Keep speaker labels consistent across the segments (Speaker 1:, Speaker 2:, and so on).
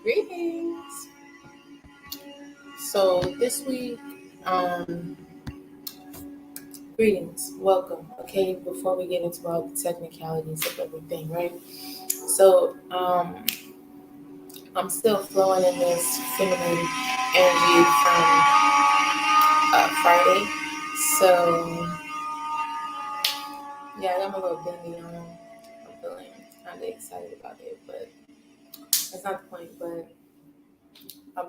Speaker 1: Greetings. So this week, greetings, welcome. Okay, before we get into all the technicalities of everything, right? So I'm still flowing in this feminine energy from Friday. So yeah, I got my little bendy on. I'm feeling kind of excited about it, but that's not the point. But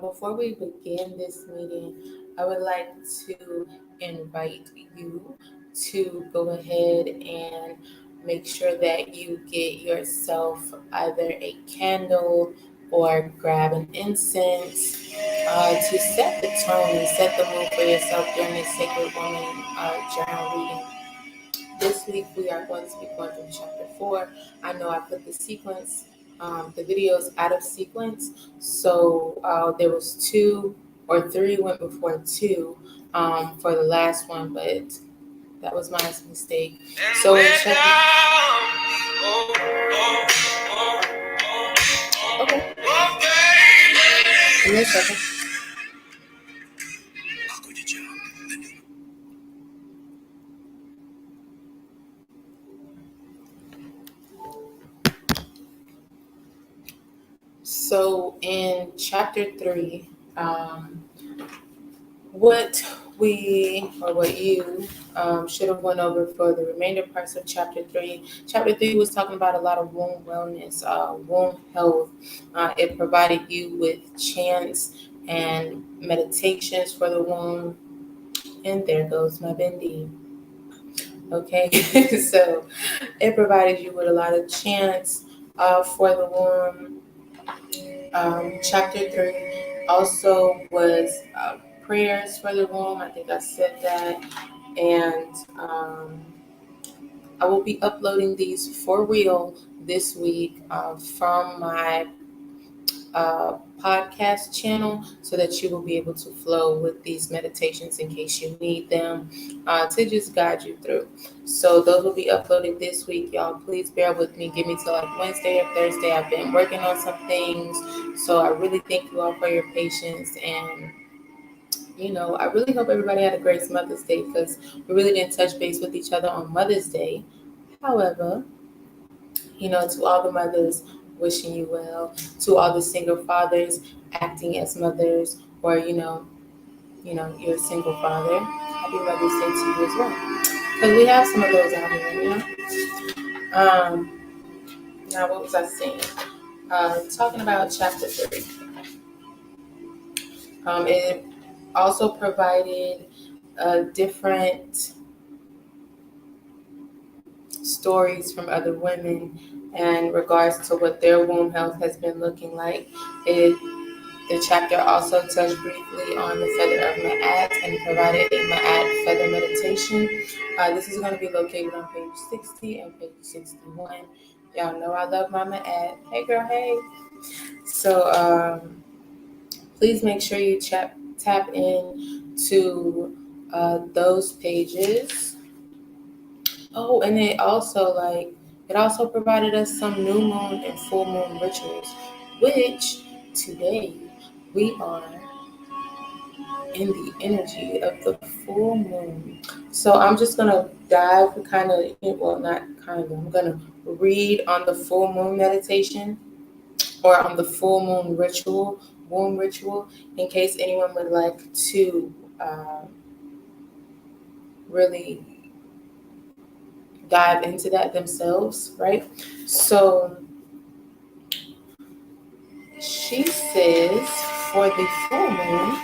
Speaker 1: before we begin this meeting, I would like to invite you to go ahead and make sure that you get yourself either a candle or grab an incense to set the tone and set the mood for yourself during this Sacred Woman journal reading. This week we are going to be going through chapter 4. I know I put the videos out of sequence, so there was 2 or 3 went before 2 for the last one, but that was my mistake. So in chapter, okay, give me a second. So in chapter 3, what what you should have went over for the remainder parts of chapter 3. Chapter 3 was talking about a lot of womb wellness, womb health. It provided you with chants and meditations for the womb. And there goes my bendy. Okay, so it provided you with a lot of chants for the womb. Chapter 3 also was prayers for the womb. I think I said that. And I will be uploading these for real this week from my podcast channel so that you will be able to flow with these meditations in case you need them to just guide you through. So those will be uploaded this week, y'all. Please bear with me. Give me till like Wednesday or Thursday. I've been working on some things, so I really thank you all for your patience. And I really hope everybody had a great Mother's Day because we really didn't touch base with each other on Mother's Day. However, to all the mothers, wishing you well. To all the single fathers acting as mothers, or you're a single father. Happy Mother's Day to you as well. Because we have some of those out here. Now what was I saying? Talking about chapter 3. It also provided different stories from other women in regards to what their womb health has been looking like. The chapter also touched briefly on the feather of Ma'at and provided a Ma'at feather meditation. This is going to be located on page 60 and page 61. Y'all know I love my Ma'at. Hey girl, hey. So please make sure you tap in to those pages. Oh, and it also provided us some new moon and full moon rituals, which today we are in the energy of the full moon. So I'm just gonna dive I'm gonna read on the full moon meditation or on the full moon womb ritual, in case anyone would like to really dive into that themselves, right? So she says for the full moon,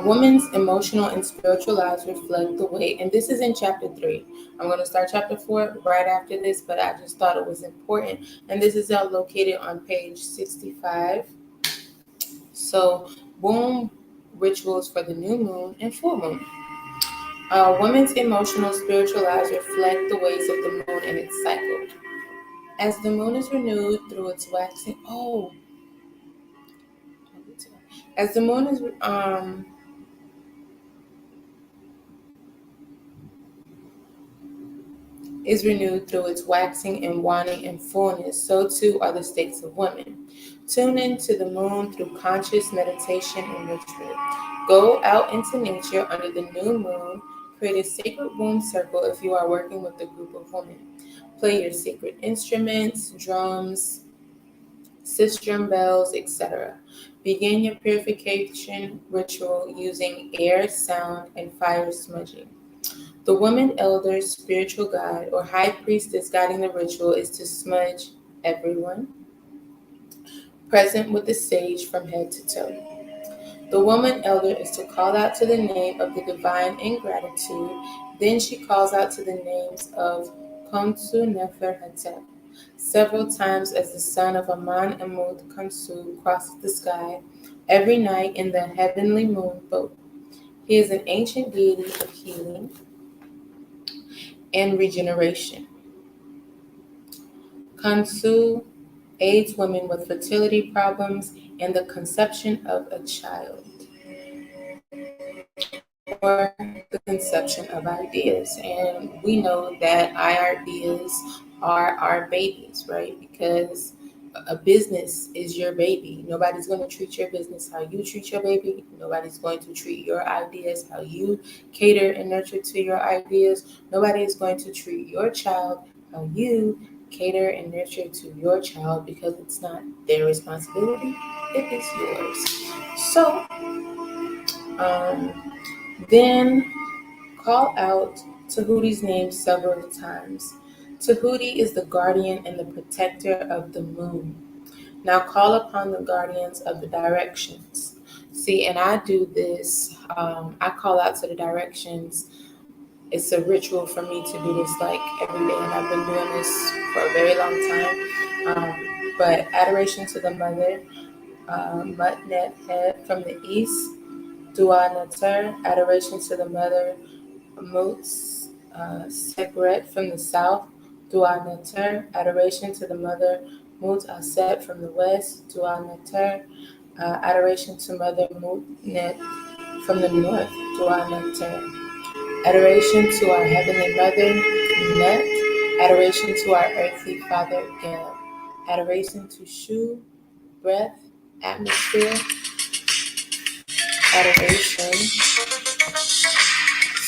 Speaker 1: women's emotional and spiritual lives reflect the way, and this is in chapter 3. I'm going to start chapter 4 right after this, but I just thought it was important. And this is located on page 65. So, womb rituals for the new moon and full moon. Women's emotional spiritual lives reflect the ways of the moon and its cycle. As the moon is renewed through its waxing, as the moon is renewed through its waxing and waning in fullness, so too are the states of women. Tune into the moon through conscious meditation and ritual. Go out into nature under the new moon. Create a sacred womb circle if you are working with a group of women. Play your sacred instruments, drums, sistrum bells, etc. Begin your purification ritual using air, sound, and fire smudging. The woman elder, spiritual guide, or high priestess guiding the ritual is to smudge everyone present with the sage from head to toe. The woman elder is to call out to the name of the divine in gratitude. Then she calls out to the names of Khonsu Nefer Hetep several times as the son of Aman Amud Khonsu crosses the sky every night in the heavenly moon boat. He is an ancient deity of healing and regeneration. Khonsu aids women with fertility problems and the conception of a child, or the conception of ideas. And we know that our ideas are our babies, right? Because a business is your baby. Nobody's going to treat your business how you treat your baby. Nobody's going to treat your ideas how you cater and nurture to your ideas. Nobody is going to treat your child how you cater and nurture to your child, because it's not their responsibility, it is yours. So, then call out Tahuti's name several times. Tahuti is the guardian and the protector of the moon. Now call upon the guardians of the directions. See, and I do this, I call out to the directions. It's a ritual for me to do this like every day, and I've been doing this for a very long time. But adoration to the mother, Mutnet head from the east, Dua Natur, adoration to the mother, Moots Sekret from the south, Dua Natur, adoration to the mother, Moot Aset from the west, Dua Natur, adoration to mother, Moot Net from the north, Dua Natur, adoration to our heavenly mother, Net, adoration to our earthly father, Gel, adoration to Shu, breath, atmosphere, adoration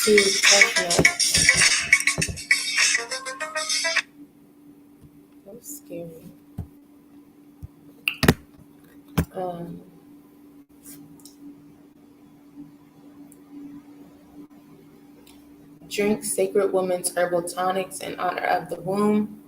Speaker 1: to Tefnut. That was scary. Um, Drink Sacred Woman's Herbal Tonics in honor of the womb.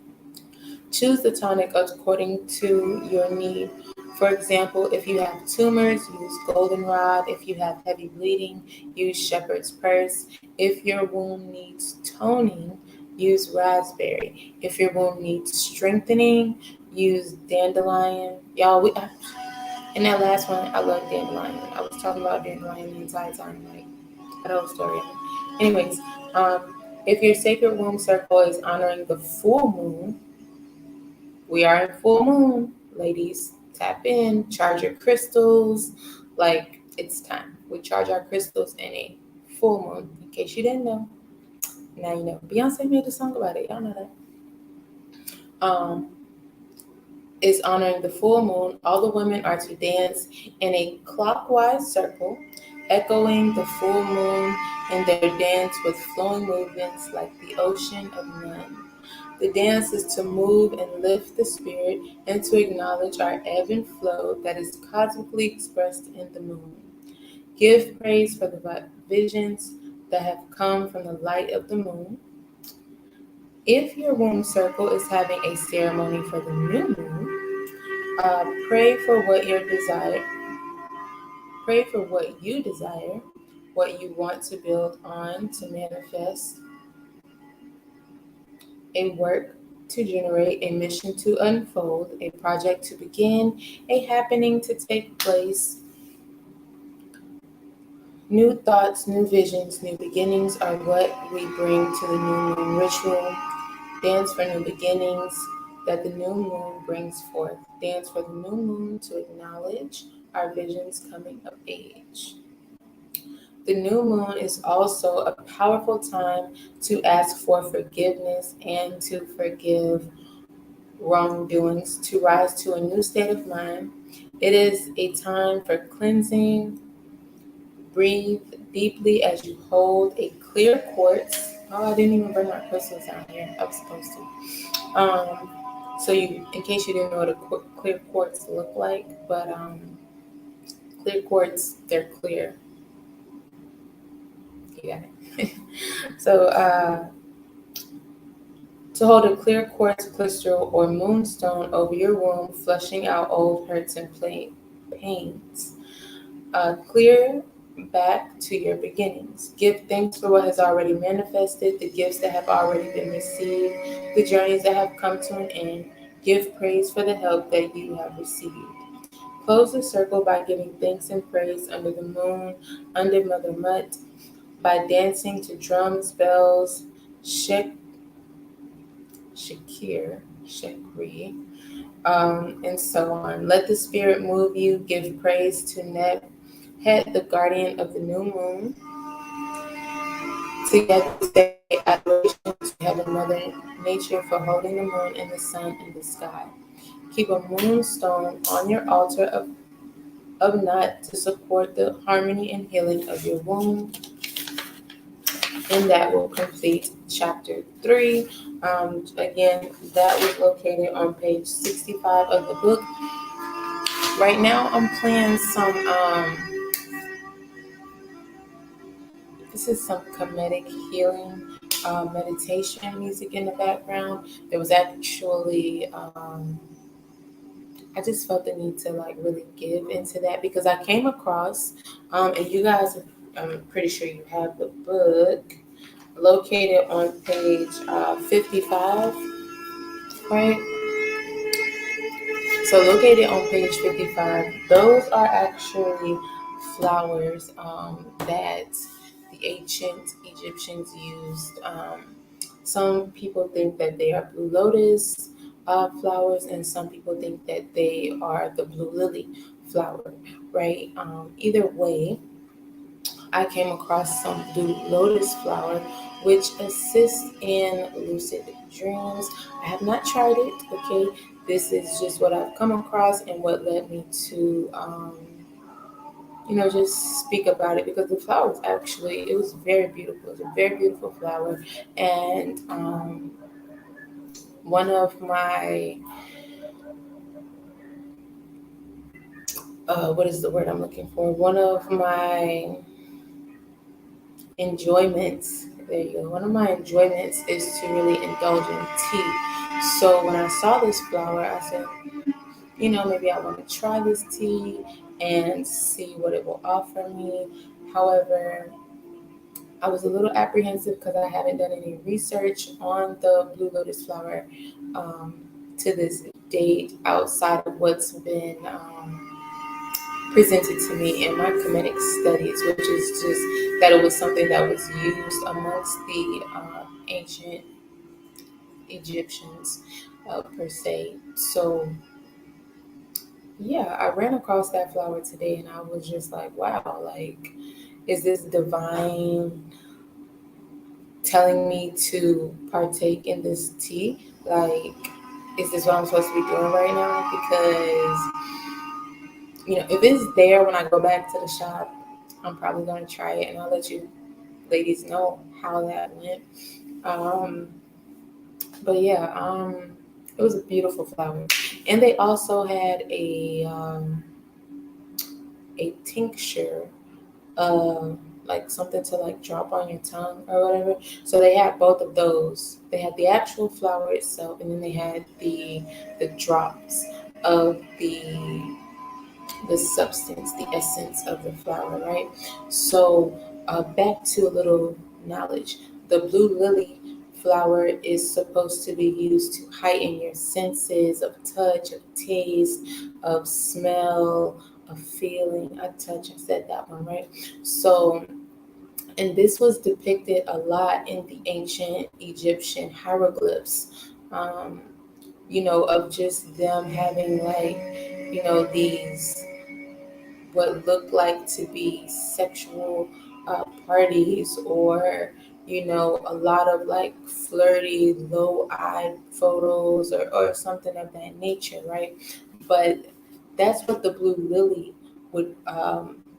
Speaker 1: Choose the tonic according to your need. For example, if you have tumors, use goldenrod. If you have heavy bleeding, use shepherd's purse. If your womb needs toning, use raspberry. If your womb needs strengthening, use dandelion. Y'all, in that last one, I love dandelion. I was talking about dandelion the entire time, like that whole story. Anyways, if your sacred womb circle is honoring the full moon, we are in full moon, ladies. Tap in, charge your crystals. Like, it's time. We charge our crystals in a full moon. In case you didn't know, now you know. Beyonce made a song about it. Y'all know that. Is honoring the full moon. All the women are to dance in a clockwise circle, echoing the full moon in their dance with flowing movements like the ocean of none. The dance is to move and lift the spirit and to acknowledge our ebb and flow that is cosmically expressed in the moon. Give praise for the visions that have come from the light of the moon. If your womb circle is having a ceremony for the new moon, pray for what your desire. Pray for what you desire, what you want to build on to manifest, a work to generate, a mission to unfold, a project to begin, a happening to take place. New thoughts, new visions, new beginnings are what we bring to the new moon ritual. Dance for new beginnings that the new moon brings forth. Dance for the new moon to acknowledge our visions coming of age. The new moon is also a powerful time to ask for forgiveness and to forgive wrongdoings, to rise to a new state of mind. It is a time for cleansing. Breathe deeply as you hold a clear quartz. Oh, I didn't even bring my crystals down here. I was supposed to. So you, in case you didn't know what a clear quartz look like, but clear quartz, they're clear. You got it. So to hold a clear quartz crystal or moonstone over your womb, flushing out old hurts and pains. Clear back to your beginnings. Give thanks for what has already manifested, the gifts that have already been received, the journeys that have come to an end. Give praise for the help that you have received. Close the circle by giving thanks and praise under the moon, under Mother Mutt, by dancing to drums, bells, shekri, and so on. Let the spirit move you. Give praise to Neb, head the guardian of the new moon. Together say adoration to Heaven Mother Nature for holding the moon and the sun in the sky. Keep a moonstone on your altar of Nut to support the harmony and healing of your womb. And that will complete chapter 3. Again, that was located on page 65 of the book. Right now, I'm playing some, this is some comedic healing meditation music in the background. There was actually, I just felt the need to like really give into that because I came across, and you guys, I'm pretty sure you have the book located on page 55, right? So located on page 55, those are actually flowers that the ancient Egyptians used. Some people think that they are blue lotus flowers, and some people think that they are the blue lily flower, right? Either way, I came across some blue lotus flower, which assists in lucid dreams. I have not tried it, okay? This is just what I've come across and what led me to, just speak about it because the flower was actually, it was very beautiful. It was a very beautiful flower. And one of my, what is the word I'm looking for? One of my enjoyments. There you go. One of my enjoyments is to really indulge in tea. So when I saw this flower, I said, maybe I want to try this tea and see what it will offer me. However, I was a little apprehensive because I haven't done any research on the blue lotus flower to this date outside of what's been presented to me in my comedic studies, which is just that it was something that was used amongst the ancient Egyptians per se. So yeah, I ran across that flower today and I was just like, wow, like, is this divine telling me to partake in this tea? Like, is this what I'm supposed to be doing right now? Because, if it's there when I go back to the shop, I'm probably going to try it and I'll let you ladies know how that went. But yeah, it was a beautiful flower. And they also had a tincture, like something to like drop on your tongue or whatever. So they had both of those. They had the actual flower itself, and then they had the drops of the substance, the essence of the flower, right? So back to a little knowledge. The blue lily flower is supposed to be used to heighten your senses of touch, of taste, of smell, of feeling. I said that one, right? So, and this was depicted a lot in the ancient Egyptian hieroglyphs, of just them having like, these what looked like to be sexual parties or a lot of like flirty low-eyed photos or something of that nature, right? But that's what the blue lily would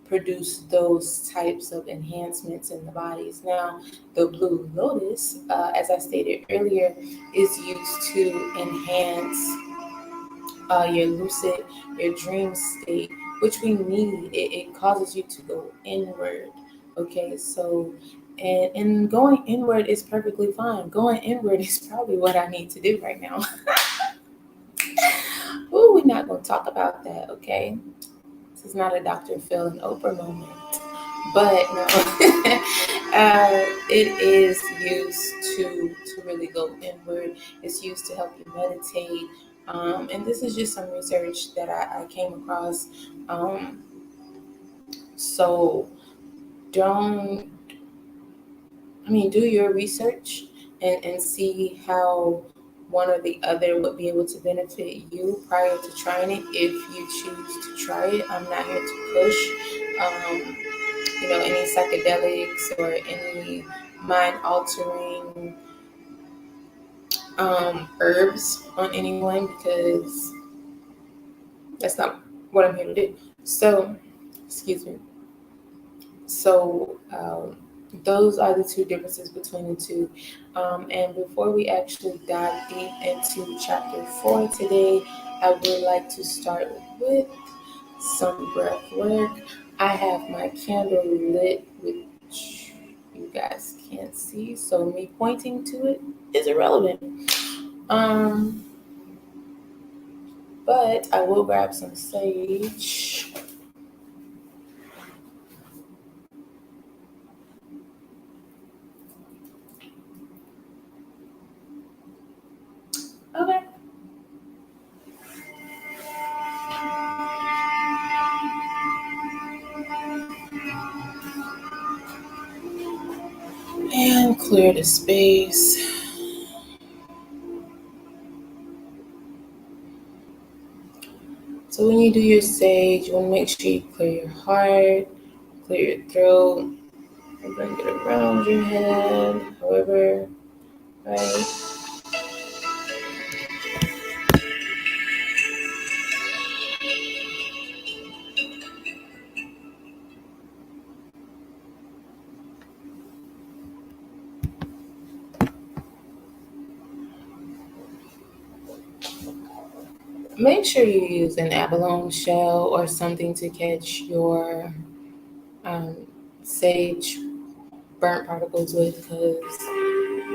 Speaker 1: produce, those types of enhancements in the bodies. Now, the blue lotus, as I stated earlier, is used to enhance your lucid, your dream state, which we need. It causes you to go inward. Okay, so and going inward is perfectly fine. Going inward is probably what I need to do right now. Ooh, we're not going to talk about that, okay? This is not a Dr. Phil and Oprah moment. But no, it is used to really go inward. It's used to help you meditate. And this is just some research that I came across. So don't, do your research and see how one or the other would be able to benefit you prior to trying it if you choose to try it. I'm not here to push. Any psychedelics or any mind altering herbs on anyone, because that's not what I'm here to do. So, excuse me. So, those are the two differences between the two. And before we actually dive deep into chapter 4 today, I would like to start with some breath work. I have my candle lit, which you guys can't see, so me pointing to it is irrelevant. But I will grab some sage. Okay. And clear the space. So when you do your sage, you want to make sure you clear your heart, clear your throat, and bring it around your head, however, right? Make sure you use an abalone shell or something to catch your um, sage burnt particles with, because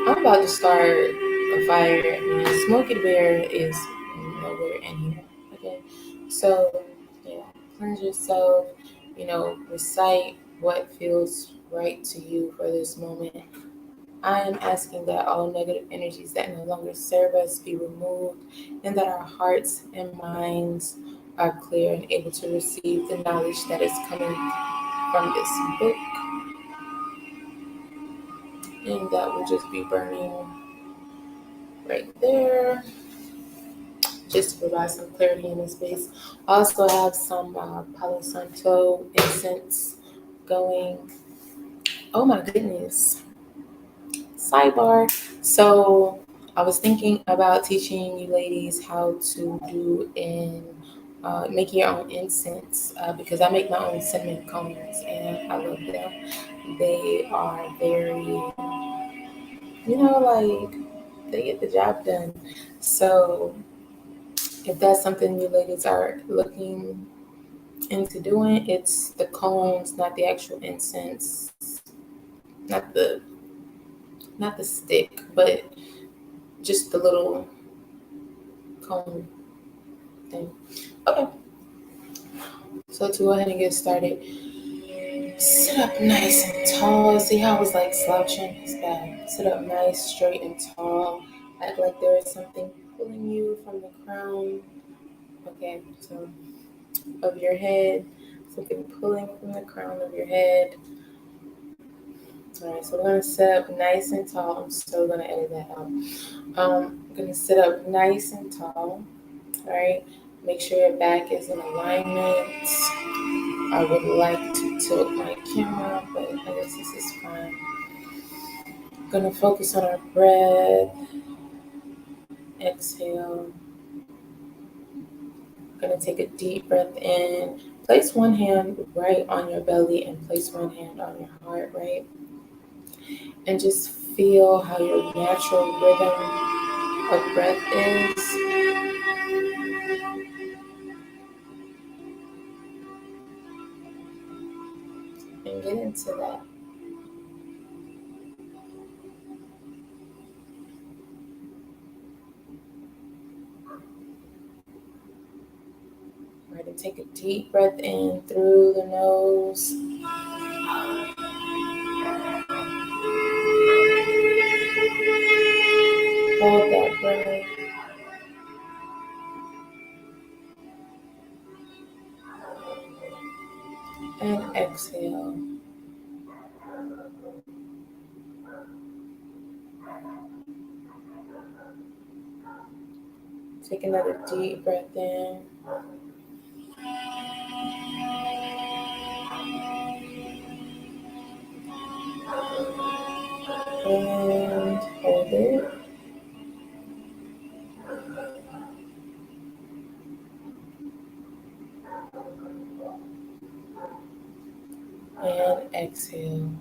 Speaker 1: I'm about to start a fire and Smokey Bear is nowhere in here. Okay, so yeah, cleanse yourself. Recite what feels right to you for this moment. I am asking that all negative energies that no longer serve us be removed, and that our hearts and minds are clear and able to receive the knowledge that is coming from this book. And that will just be burning right there, just to provide some clarity in the space. I also have some Palo Santo incense going. Oh my goodness. Sidebar. So I was thinking about teaching you ladies how to do make your own incense, because I make my own cinnamon cones and I love them. They are very, they get the job done. So if that's something you ladies are looking into doing, it's the cones, not the actual incense, not the not the stick, but just the little cone thing. Okay, so to go ahead and get started, sit up nice and tall. See how I was like slouching? It's bad. Sit up nice, straight and tall. Act like there is something pulling you from the crown. Okay, so of your head, something pulling from the crown of your head. All right, so we're gonna sit up nice and tall. I'm still gonna edit that out. I'm gonna sit up nice and tall. All right, make sure your back is in alignment. I would like to tilt my camera, but I guess this is fine. I'm gonna focus on our breath. Exhale. I'm gonna take a deep breath in. Place one hand right on your belly and place one hand on your heart, right? And just feel how your natural rhythm of breath is. And get into that. Right, and take a deep breath in through the nose. Hold that breath. And exhale. Take another deep breath in. And hold it. And exhale.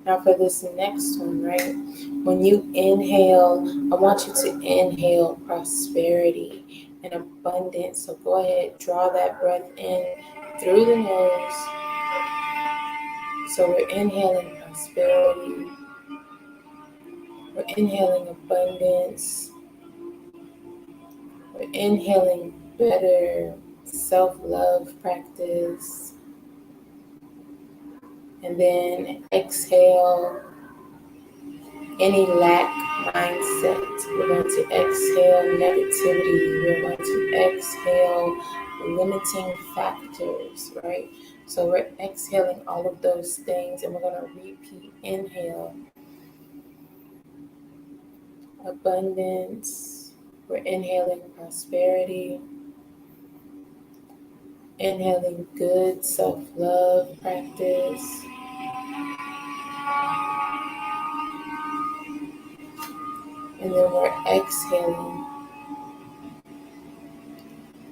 Speaker 1: Now for this next one, right? When you inhale, I want you to inhale prosperity and abundance. So go ahead, draw that breath in through the nose. So we're inhaling prosperity. We're inhaling abundance. We're inhaling better self-love practice. And then exhale any lack mindset. We're going to exhale negativity. We're going to exhale limiting factors, right? So we're exhaling all of those things and we're going to repeat. Inhale abundance. We're inhaling prosperity. Inhaling good self-love practice. And then we're exhaling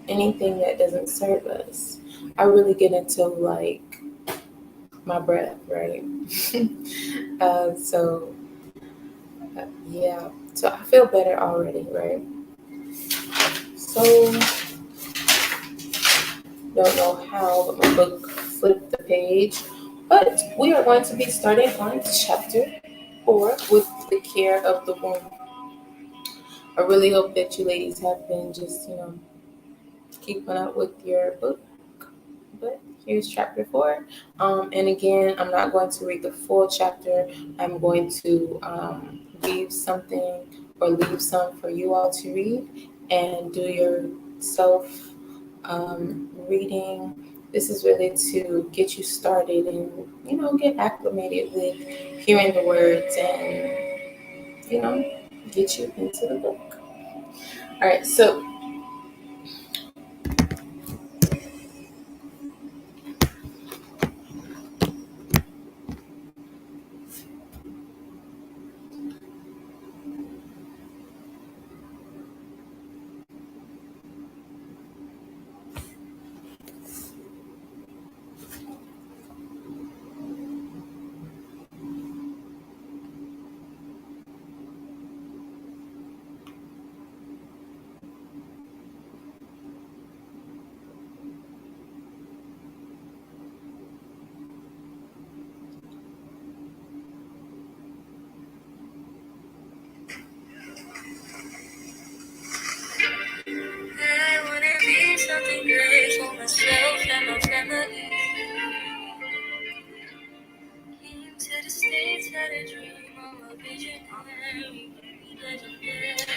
Speaker 1: anything that doesn't serve us. I really get into like my breath, right? So yeah, so I feel better already, right? So don't know how, but my book flipped the page. But we are going to be starting on chapter 4 with the care of the womb. I really hope that you ladies have been just, keeping up with your book. But here's chapter 4. And again, I'm not going to read the full chapter. I'm going to leave something or leave some for you all to read and do your self reading. This is really to get you started and, get acclimated with hearing the words and, get you into the book. All right, so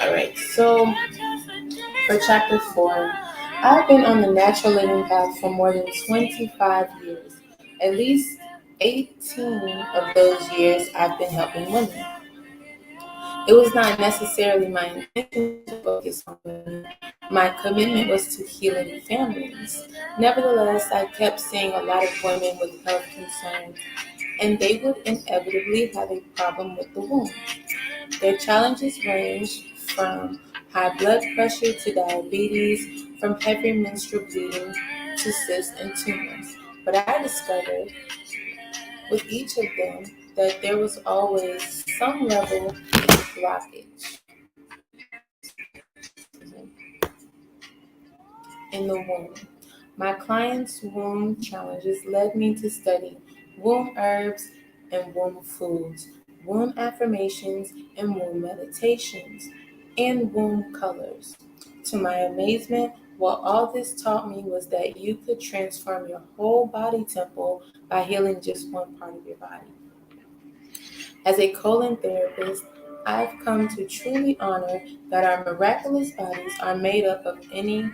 Speaker 1: all right, so for chapter 4, I've been on the natural living path for more than 25 years. At least 18 of those years I've been helping women. It was not necessarily my intention to focus on women. My commitment was to healing families. Nevertheless, I kept seeing a lot of women with health concerns, and they would inevitably have a problem with the womb. Their challenges ranged from high blood pressure to diabetes, from heavy menstrual bleeding to cysts and tumors. But I discovered with each of them that there was always some level of blockage in the womb. My clients' womb challenges led me to study womb herbs and womb foods, womb affirmations and womb meditations, and womb colors. To my amazement, what all this taught me was that you could transform your whole body temple by healing just one part of your body. As a colon therapist, I've come to truly honor that our miraculous bodies are made up of many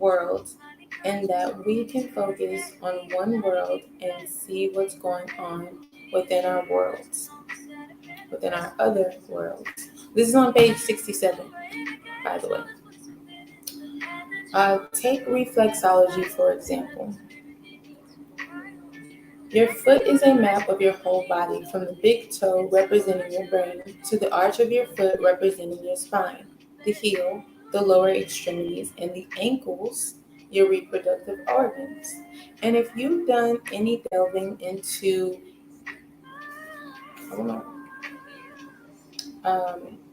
Speaker 1: worlds, and that we can focus on one world and see what's going on within our worlds, within our other worlds. This is on page 67, by the way. Take reflexology, for example. Your foot is a map of your whole body, from the big toe representing your brain to the arch of your foot representing your spine, the heel, the lower extremities, and the ankles, your reproductive organs. And if you've done any delving into I don't know,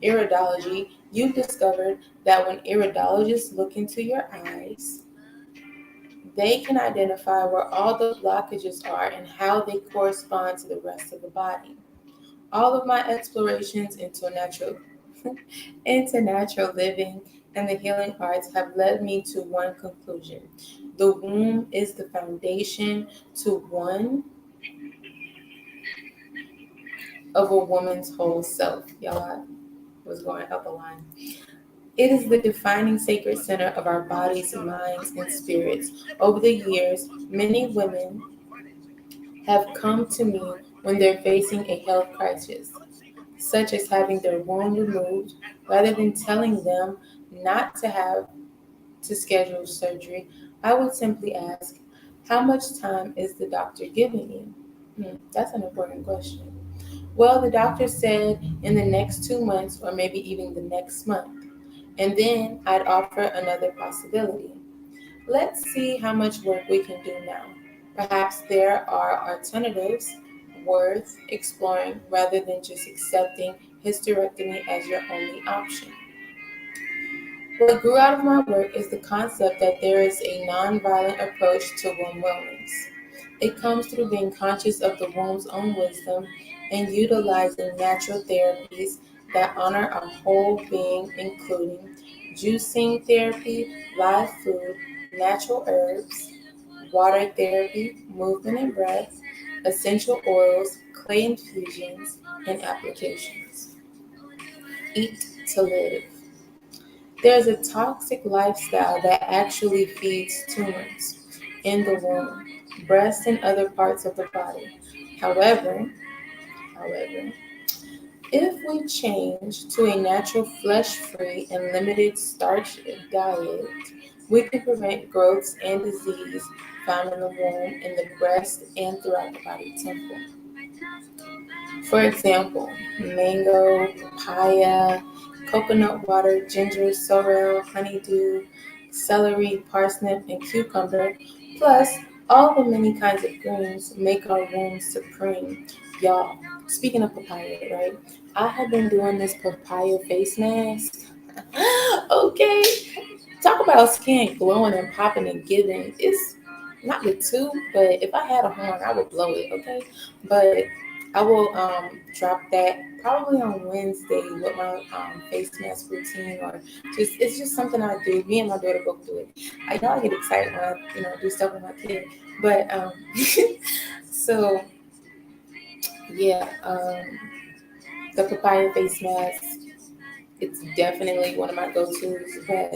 Speaker 1: iridology, you've discovered that when iridologists look into your eyes, they can identify where all the blockages are and how they correspond to the rest of the body. All of my explorations into natural living and the healing arts have led me to one conclusion. The womb is the foundation to one of a woman's whole self. Y'all, I was going up a line. It is the defining sacred center of our bodies, minds, and spirits. Over the years, many women have come to me when they're facing a health crisis, such as having their womb removed. Rather than telling them not to have to schedule surgery, I would simply ask, how much time is the doctor giving you? That's an important question. Well, the doctor said in the next 2 months, or maybe even the next month. And then I'd offer another possibility. Let's see how much work we can do now. Perhaps there are alternatives worth exploring rather than just accepting hysterectomy as your only option. What grew out of my work is the concept that there is a nonviolent approach to womb wellness. It comes through being conscious of the womb's own wisdom and utilizing natural therapies that honor our whole being, including juicing therapy, live food, natural herbs, water therapy, movement and breath, essential oils, clay infusions, and applications. Eat to live. There's a toxic lifestyle that actually feeds tumors in the womb, breast, and other parts of the body. However, if we change to a natural flesh-free and limited starch diet, we can prevent growths and disease found in the womb, in the breast, and throughout the body temple. For example, mango, papaya, coconut water, ginger, sorrel, honeydew, celery, parsnip, and cucumber, plus all the many kinds of greens make our womb supreme. Y'all, speaking of papaya, right? I have been doing this papaya face mask. Okay, talk about skin glowing and popping and giving. It's not the two, but if I had a horn, I would blow it. Okay, but I will drop that probably on Wednesday with my face mask routine, or just it's just something I do. Me and my daughter both do it. I know I get excited when I do stuff with my kid, but so yeah, the papaya face mask. It's definitely one of my go-tos. But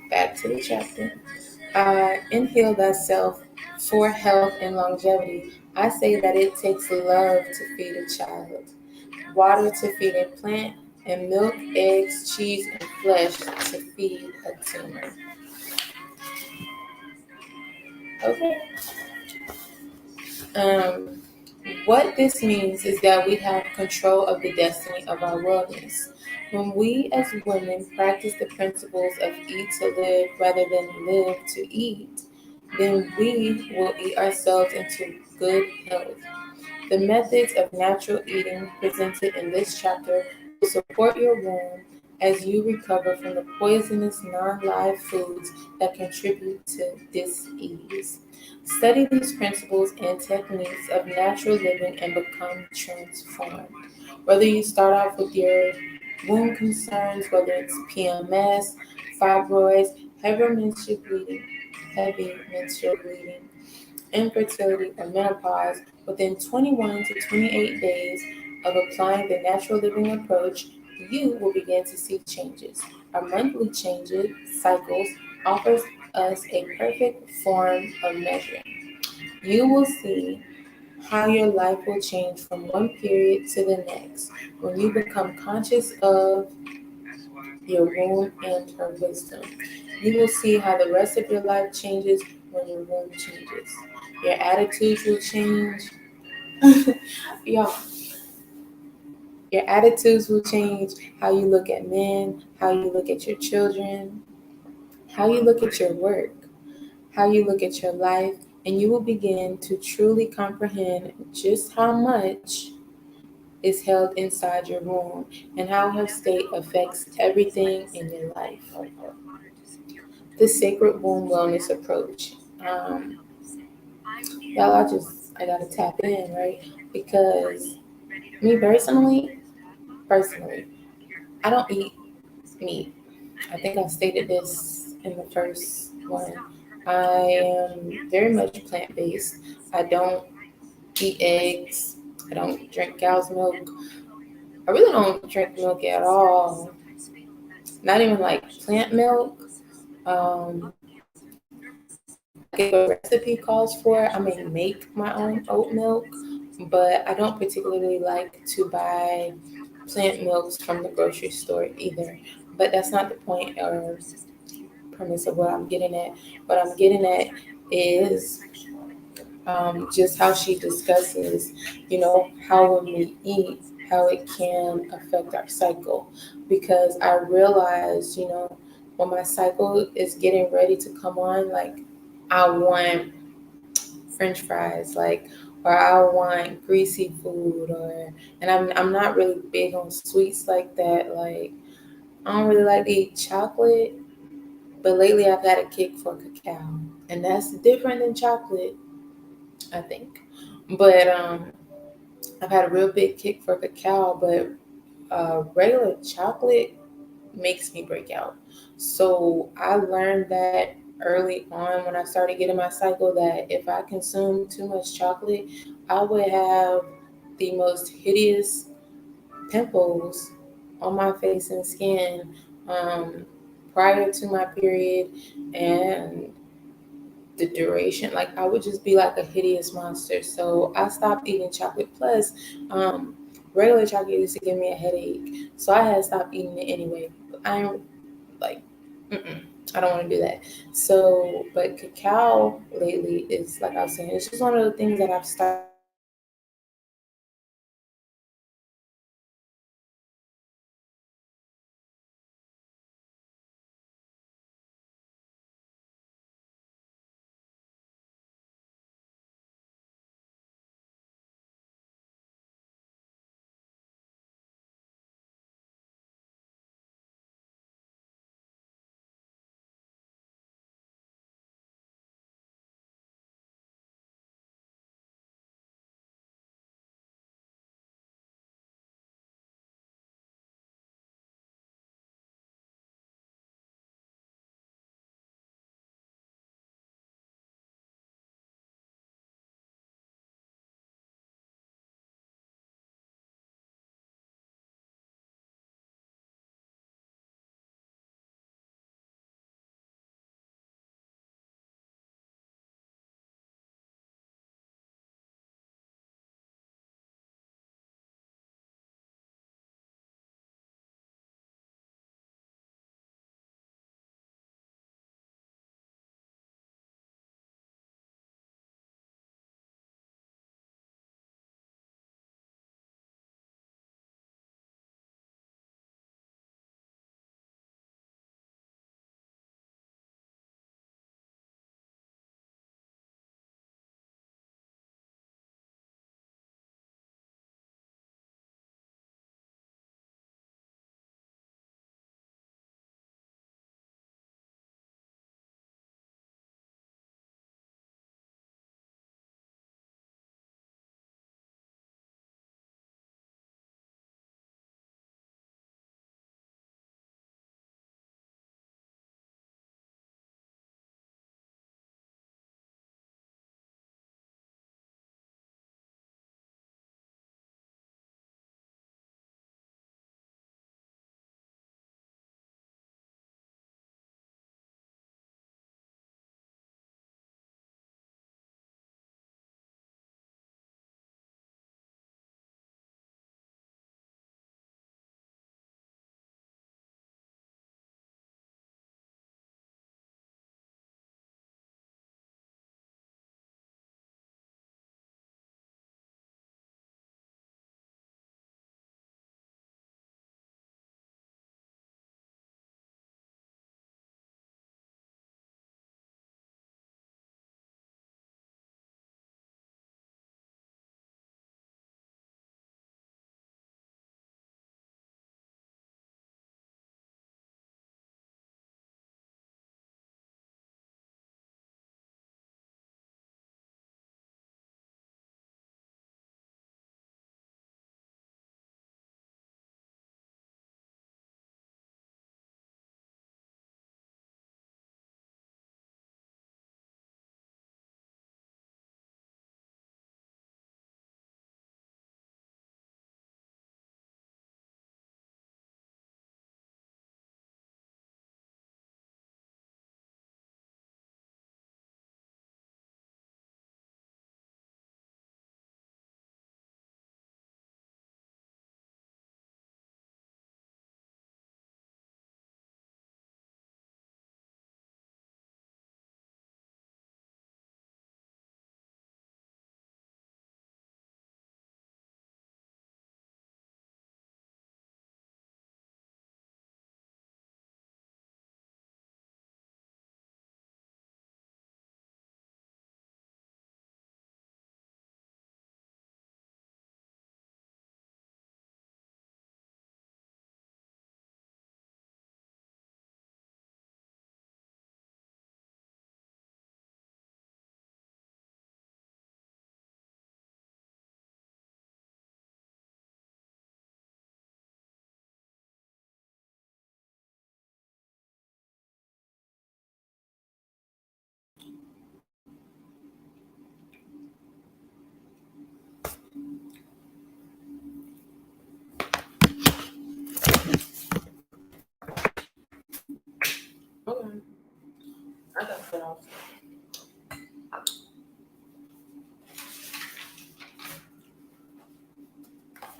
Speaker 1: back to the chapter. Inhale thyself for health and longevity. I say that it takes love to feed a child. water to feed a plant, and milk, eggs, cheese, and flesh to feed a tumor. Okay. Um, what this means is that we have control of the destiny of our wellness. When we as women practice the principles of eat to live rather than live to eat, then we will eat ourselves into good health. The methods of natural eating presented in this chapter will support your womb as you recover from the poisonous non-live foods that contribute to dis-ease. Study these principles and techniques of natural living and become transformed. Whether you start off with your womb concerns, whether it's PMS, fibroids, heavy menstrual bleeding, infertility, or menopause, within 21 to 28 days of applying the natural living approach, you will begin to see changes. Our monthly changes cycles offers us a perfect form of measuring. You will see how your life will change from one period to the next when you become conscious of your womb and her wisdom. You will see how the rest of your life changes when your womb changes. Your attitudes will change. Y'all, your attitudes will change. How you look at men, how you look at your children, how you look at your work, how you look at your life, and you will begin to truly comprehend just how much is held inside your womb and how her state affects everything in your life. The sacred womb wellness approach. Y'all, I gotta tap in, right? Because me personally, I don't eat meat. I think I stated this in the first one. I am very much plant based. I don't eat eggs. I don't drink cow's milk. I really don't drink milk at all. Not even like plant milk. Um, like if a recipe calls for it, I may make my own oat milk, but I don't particularly like to buy plant milks from the grocery store either. But that's not the point or premise of what I'm getting at. What I'm getting at is just how she discusses, how when we eat, how it can affect our cycle. Because I realize, when my cycle is getting ready to come on, like I want French fries, like, or I want greasy food, and I'm not really big on sweets like that. Like I don't really like to eat chocolate, but lately I've had a kick for cacao, and that's different than chocolate, I think. But I've had a real big kick for cacao, but regular chocolate makes me break out. So I learned that early on when I started getting my cycle that if I consume too much chocolate, I would have the most hideous pimples on my face and skin um, prior to my period and the duration. Like I would just be like a hideous monster. So I stopped eating chocolate. Plus, regular chocolate used to give me a headache, so I had stopped eating it anyway. I'm like, I don't want to do that. So, but cacao lately is like I was saying, it's just one of the things that I've started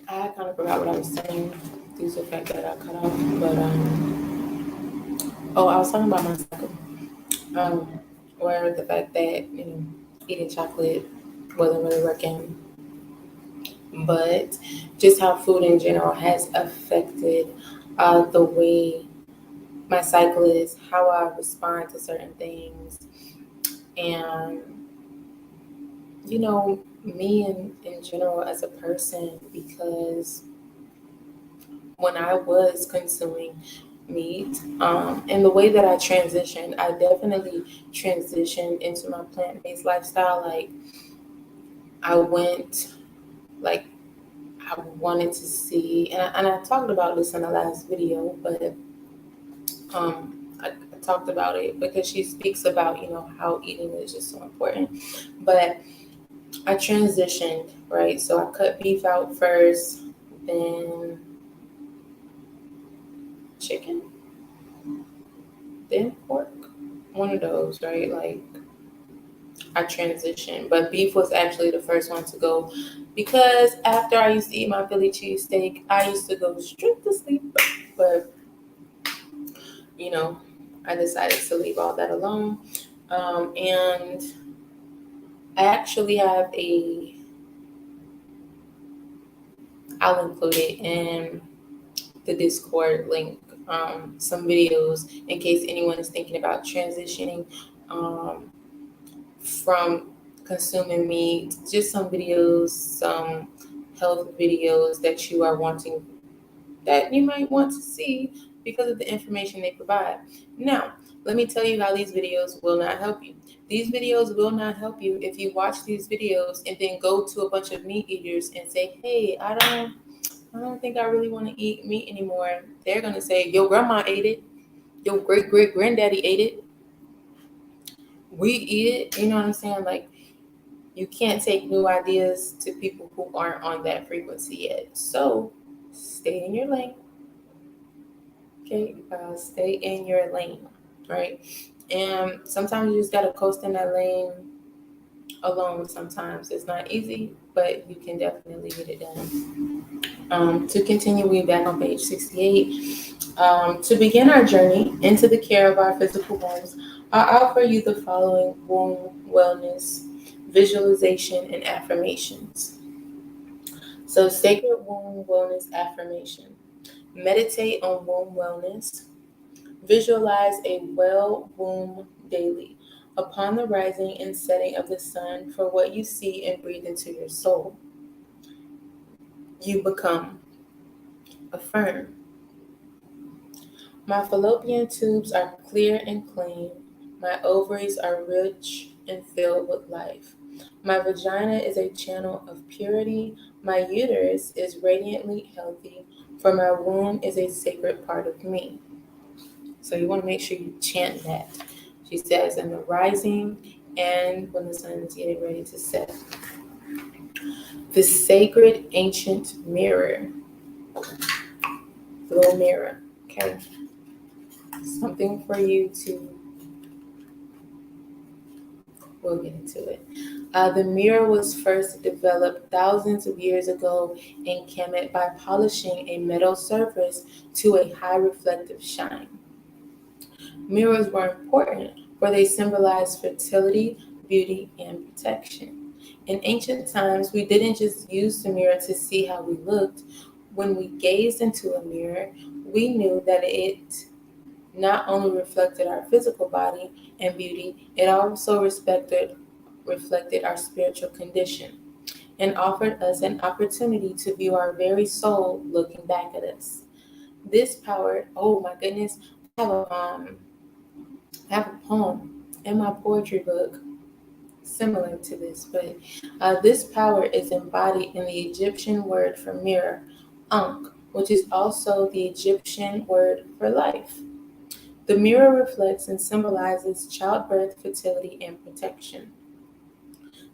Speaker 1: I kind of forgot what I was saying due to the fact that I cut off. But I was talking about my cycle. Or the fact that eating chocolate wasn't really working, but just how food in general has affected the way my cycle is, how I respond to certain things, and me in general as a person, because when I was consuming meat, and the way that I definitely transitioned into my plant-based lifestyle. Like I went, like I wanted to see, and I talked about this in the last video, but I talked about it because she speaks about how eating is just so important. But I transitioned, right? So I cut beef out first, then chicken, then pork. One of those, right? Like I transitioned, but beef was actually the first one to go because after I used to eat my Philly cheesesteak, I used to go straight to sleep. But I decided to leave all that alone, and I actually have I'll include it in the Discord link, some videos in case anyone is thinking about transitioning from consuming meat, just some videos, some health videos that you might want to see because of the information they provide. Now, let me tell you how these videos will not help you. These videos will not help you if you watch these videos and then go to a bunch of meat eaters and say, "Hey, I don't think I really want to eat meat anymore." They're gonna say, "Your grandma ate it. Your great great granddaddy ate it. We eat it." You know what I'm saying? Like, you can't take new ideas to people who aren't on that frequency yet. So stay in your lane. Okay, stay in your lane, right? And sometimes you just gotta coast in that lane alone. Sometimes it's not easy, but you can definitely get it done. To continue, we're back on page 68. To begin our journey into the care of our physical wombs, I offer you the following womb wellness visualization and affirmations. So, sacred womb wellness affirmation. Meditate on womb wellness. Visualize a well womb daily upon the rising and setting of the sun for what you see and breathe into your soul. You become. Affirm. My fallopian tubes are clear and clean. My ovaries are rich and filled with life. My vagina is a channel of purity. My uterus is radiantly healthy, for my womb is a sacred part of me. So you want to make sure you chant that. She says, in the rising and when the sun is getting ready to set. The sacred ancient mirror. Little mirror. Okay. Something for you to, we'll get into it. The mirror was first developed thousands of years ago in Kemet by polishing a metal surface to a high reflective shine. Mirrors were important, for they symbolized fertility, beauty, and protection. In ancient times, we didn't just use the mirror to see how we looked. When we gazed into a mirror, we knew that it not only reflected our physical body and beauty, it also reflected our spiritual condition and offered us an opportunity to view our very soul looking back at us. This power, oh my goodness, I have a poem in my poetry book similar to this, but this power is embodied in the Egyptian word for mirror, Ankh, which is also the Egyptian word for life. The mirror reflects and symbolizes childbirth, fertility, and protection.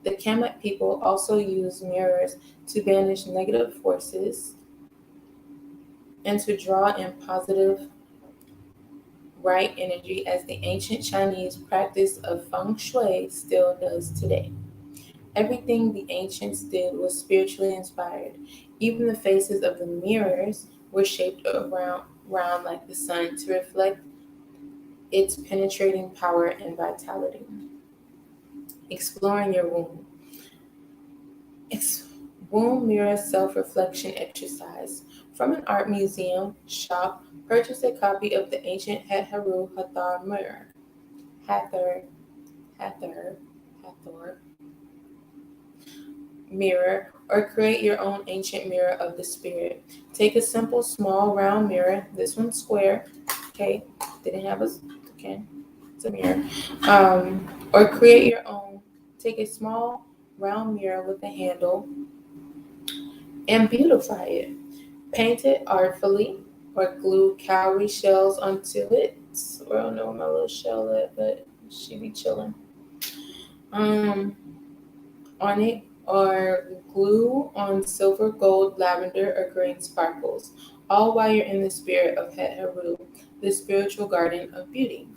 Speaker 1: The Kemet people also use mirrors to banish negative forces and to draw in positive, right energy, as the ancient Chinese practice of feng shui still does today. Everything the ancients did was spiritually inspired. Even the faces of the mirrors were shaped round like the sun to reflect its penetrating power and vitality. Exploring your womb. Ex- Womb mirror self-reflection exercise. From an art museum shop, purchase a copy of the ancient Het Haru Hathor mirror. Hathor, Hathor, Hathor mirror, or create your own ancient mirror of the spirit. Take a simple, small, round mirror. This one's square. Okay, didn't have a. Okay, it's a mirror. Or create your own. Take a small, round mirror with a handle and beautify it. Paint it artfully, or glue cowrie shells onto it. I don't know where my little shell at, but she be chilling. Um, on it, or glue on silver, gold, lavender, or green sparkles, all while you're in the spirit of Het Haru, the spiritual garden of beauty.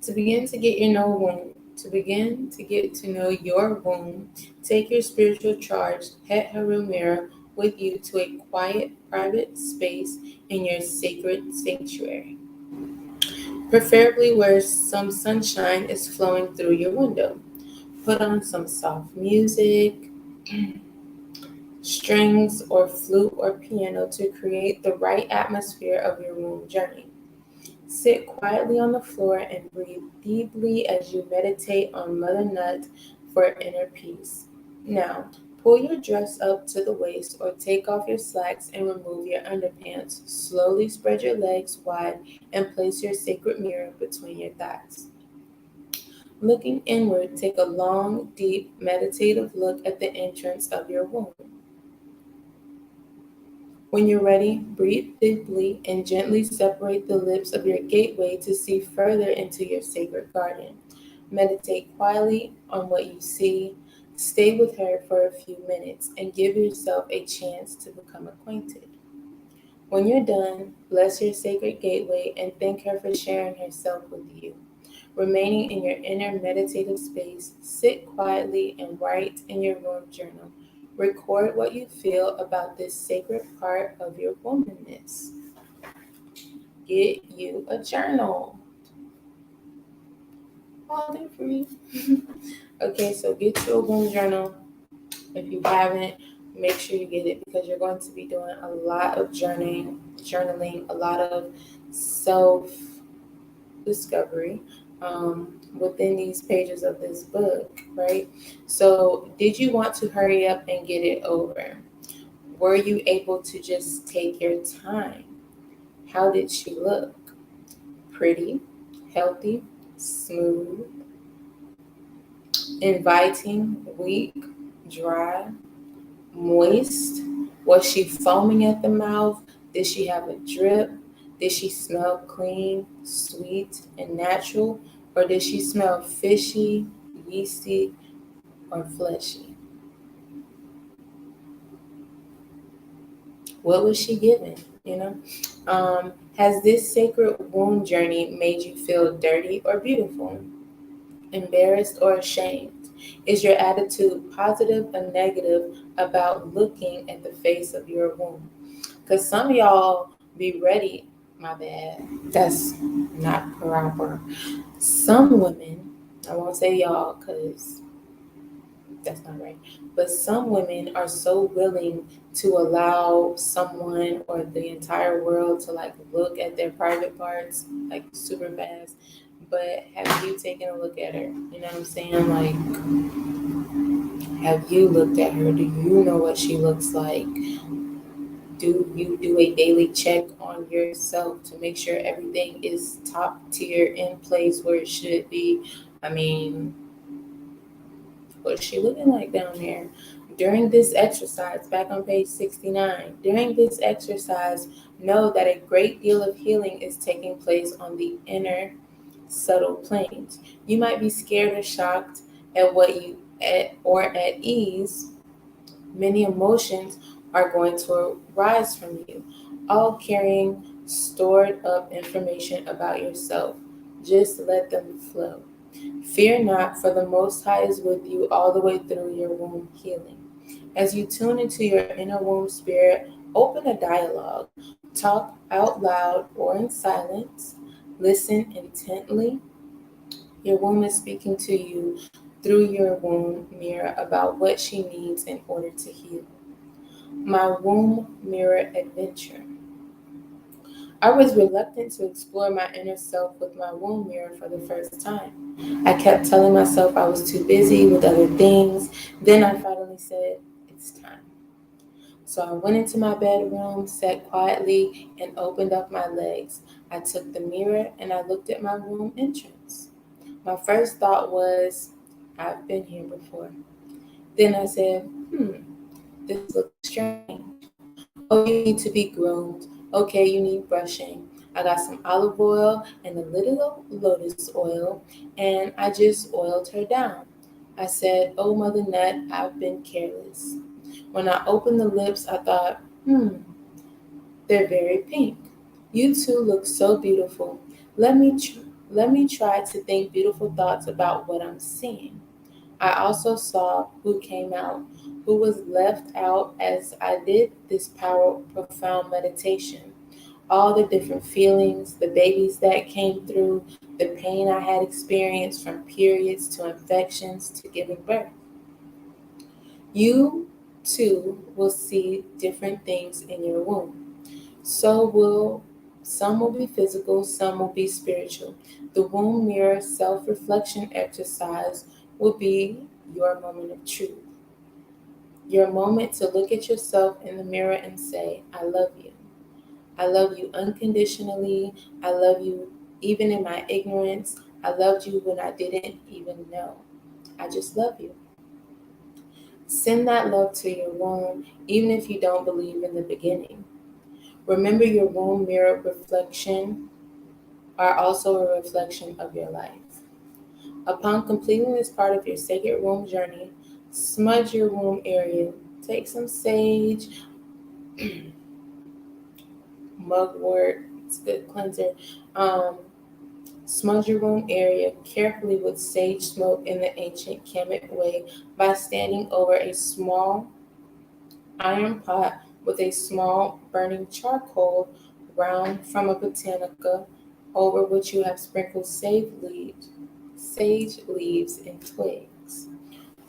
Speaker 1: To begin to get to know your womb, take your spiritual charged Het Haru mirror with you to a quiet, private space in your sacred sanctuary, preferably where some sunshine is flowing through your window. Put on some soft music, strings, or flute or piano to create the right atmosphere of your womb journey. Sit quietly on the floor and breathe deeply as you meditate on Mother Nut for inner peace. Now, pull your dress up to the waist or take off your slacks and remove your underpants. Slowly spread your legs wide and place your sacred mirror between your thighs. Looking inward, take a long, deep, meditative look at the entrance of your womb. When you're ready, breathe deeply and gently separate the lips of your gateway to see further into your sacred garden. Meditate quietly on what you see. Stay with her for a few minutes and give yourself a chance to become acquainted. When you're done, bless your sacred gateway and thank her for sharing herself with you. Remaining in your inner meditative space, sit quietly and write in your womb journal. Record what you feel about this sacred part of your womanness. Get you a journal. All they're free. Okay, so get you a womb journal. If you haven't, make sure you get it because you're going to be doing a lot of journaling, a lot of self discovery within these pages of this book, right? So, did you want to hurry up and get it over? Were you able to just take your time? How did she look? Pretty, healthy, smooth, inviting, weak, dry, moist? Was she foaming at the mouth? Did she have a drip? Did she smell clean, sweet, and natural? Or did she smell fishy, yeasty, or fleshy? What was she given? Has this sacred womb journey made you feel dirty or beautiful, embarrassed or ashamed? Is your attitude positive or negative about looking at the face of your womb? Because some of y'all be ready, my bad, that's not proper. Some women, I won't say y'all because that's not right, but some women are so willing to allow someone or the entire world to like look at their private parts like super fast. But have you taken a look at her? You know what I'm saying? Like, have you looked at her? Do you know what she looks like? Do you do a daily check on yourself to make sure everything is top tier in place where it should be? I mean, what's she looking like down there? During this exercise, back on page 69, during this exercise, know that a great deal of healing is taking place on the inner subtle planes. You might be scared or shocked at or at ease. Many emotions are going to rise from you, all carrying stored up information about yourself. Just let them flow. Fear not, for the Most High is with you all the way through your womb healing. As you tune into your inner womb spirit, open a dialogue. Talk out loud or in silence. Listen intently. Your womb is speaking to you through your womb mirror about what she needs in order to heal. My womb mirror adventure. I was reluctant to explore my inner self with my womb mirror for the first time. I kept telling myself I was too busy with other things. Then I finally said, it's time. So I went into my bedroom, sat quietly, and opened up my legs. I took the mirror and I looked at my room entrance. My first thought was, I've been here before. Then I said, this looks strange. Oh, you need to be groomed. Okay, you need brushing. I got some olive oil and a little lotus oil, and I just oiled her down. I said, oh, Mother Nut, I've been careless. When I opened the lips, I thought, they're very pink. You two look so beautiful. Let me let me try to think beautiful thoughts about what I'm seeing. I also saw who came out, who was left out as I did this profound meditation. All the different feelings, the babies that came through, the pain I had experienced from periods to infections to giving birth. You too will see different things in your womb. So will some will be physical, some will be spiritual. The womb mirror self-reflection exercise will be your moment of truth. Your moment to look at yourself in the mirror and say, I love you. I love you unconditionally. I love you even in my ignorance. I loved you when I didn't even know. I just love you. Send that love to your womb, even if you don't believe in the beginning. Remember, your womb mirror reflection are also a reflection of your life. Upon completing this part of your sacred womb journey, smudge your womb area. Take some sage, mugwort, it's a good cleanser. Smudge your womb area carefully with sage smoke in the ancient Kemet way by standing over a small iron pot with a small burning charcoal round from a botanica over which you have sprinkled sage leaves and twigs.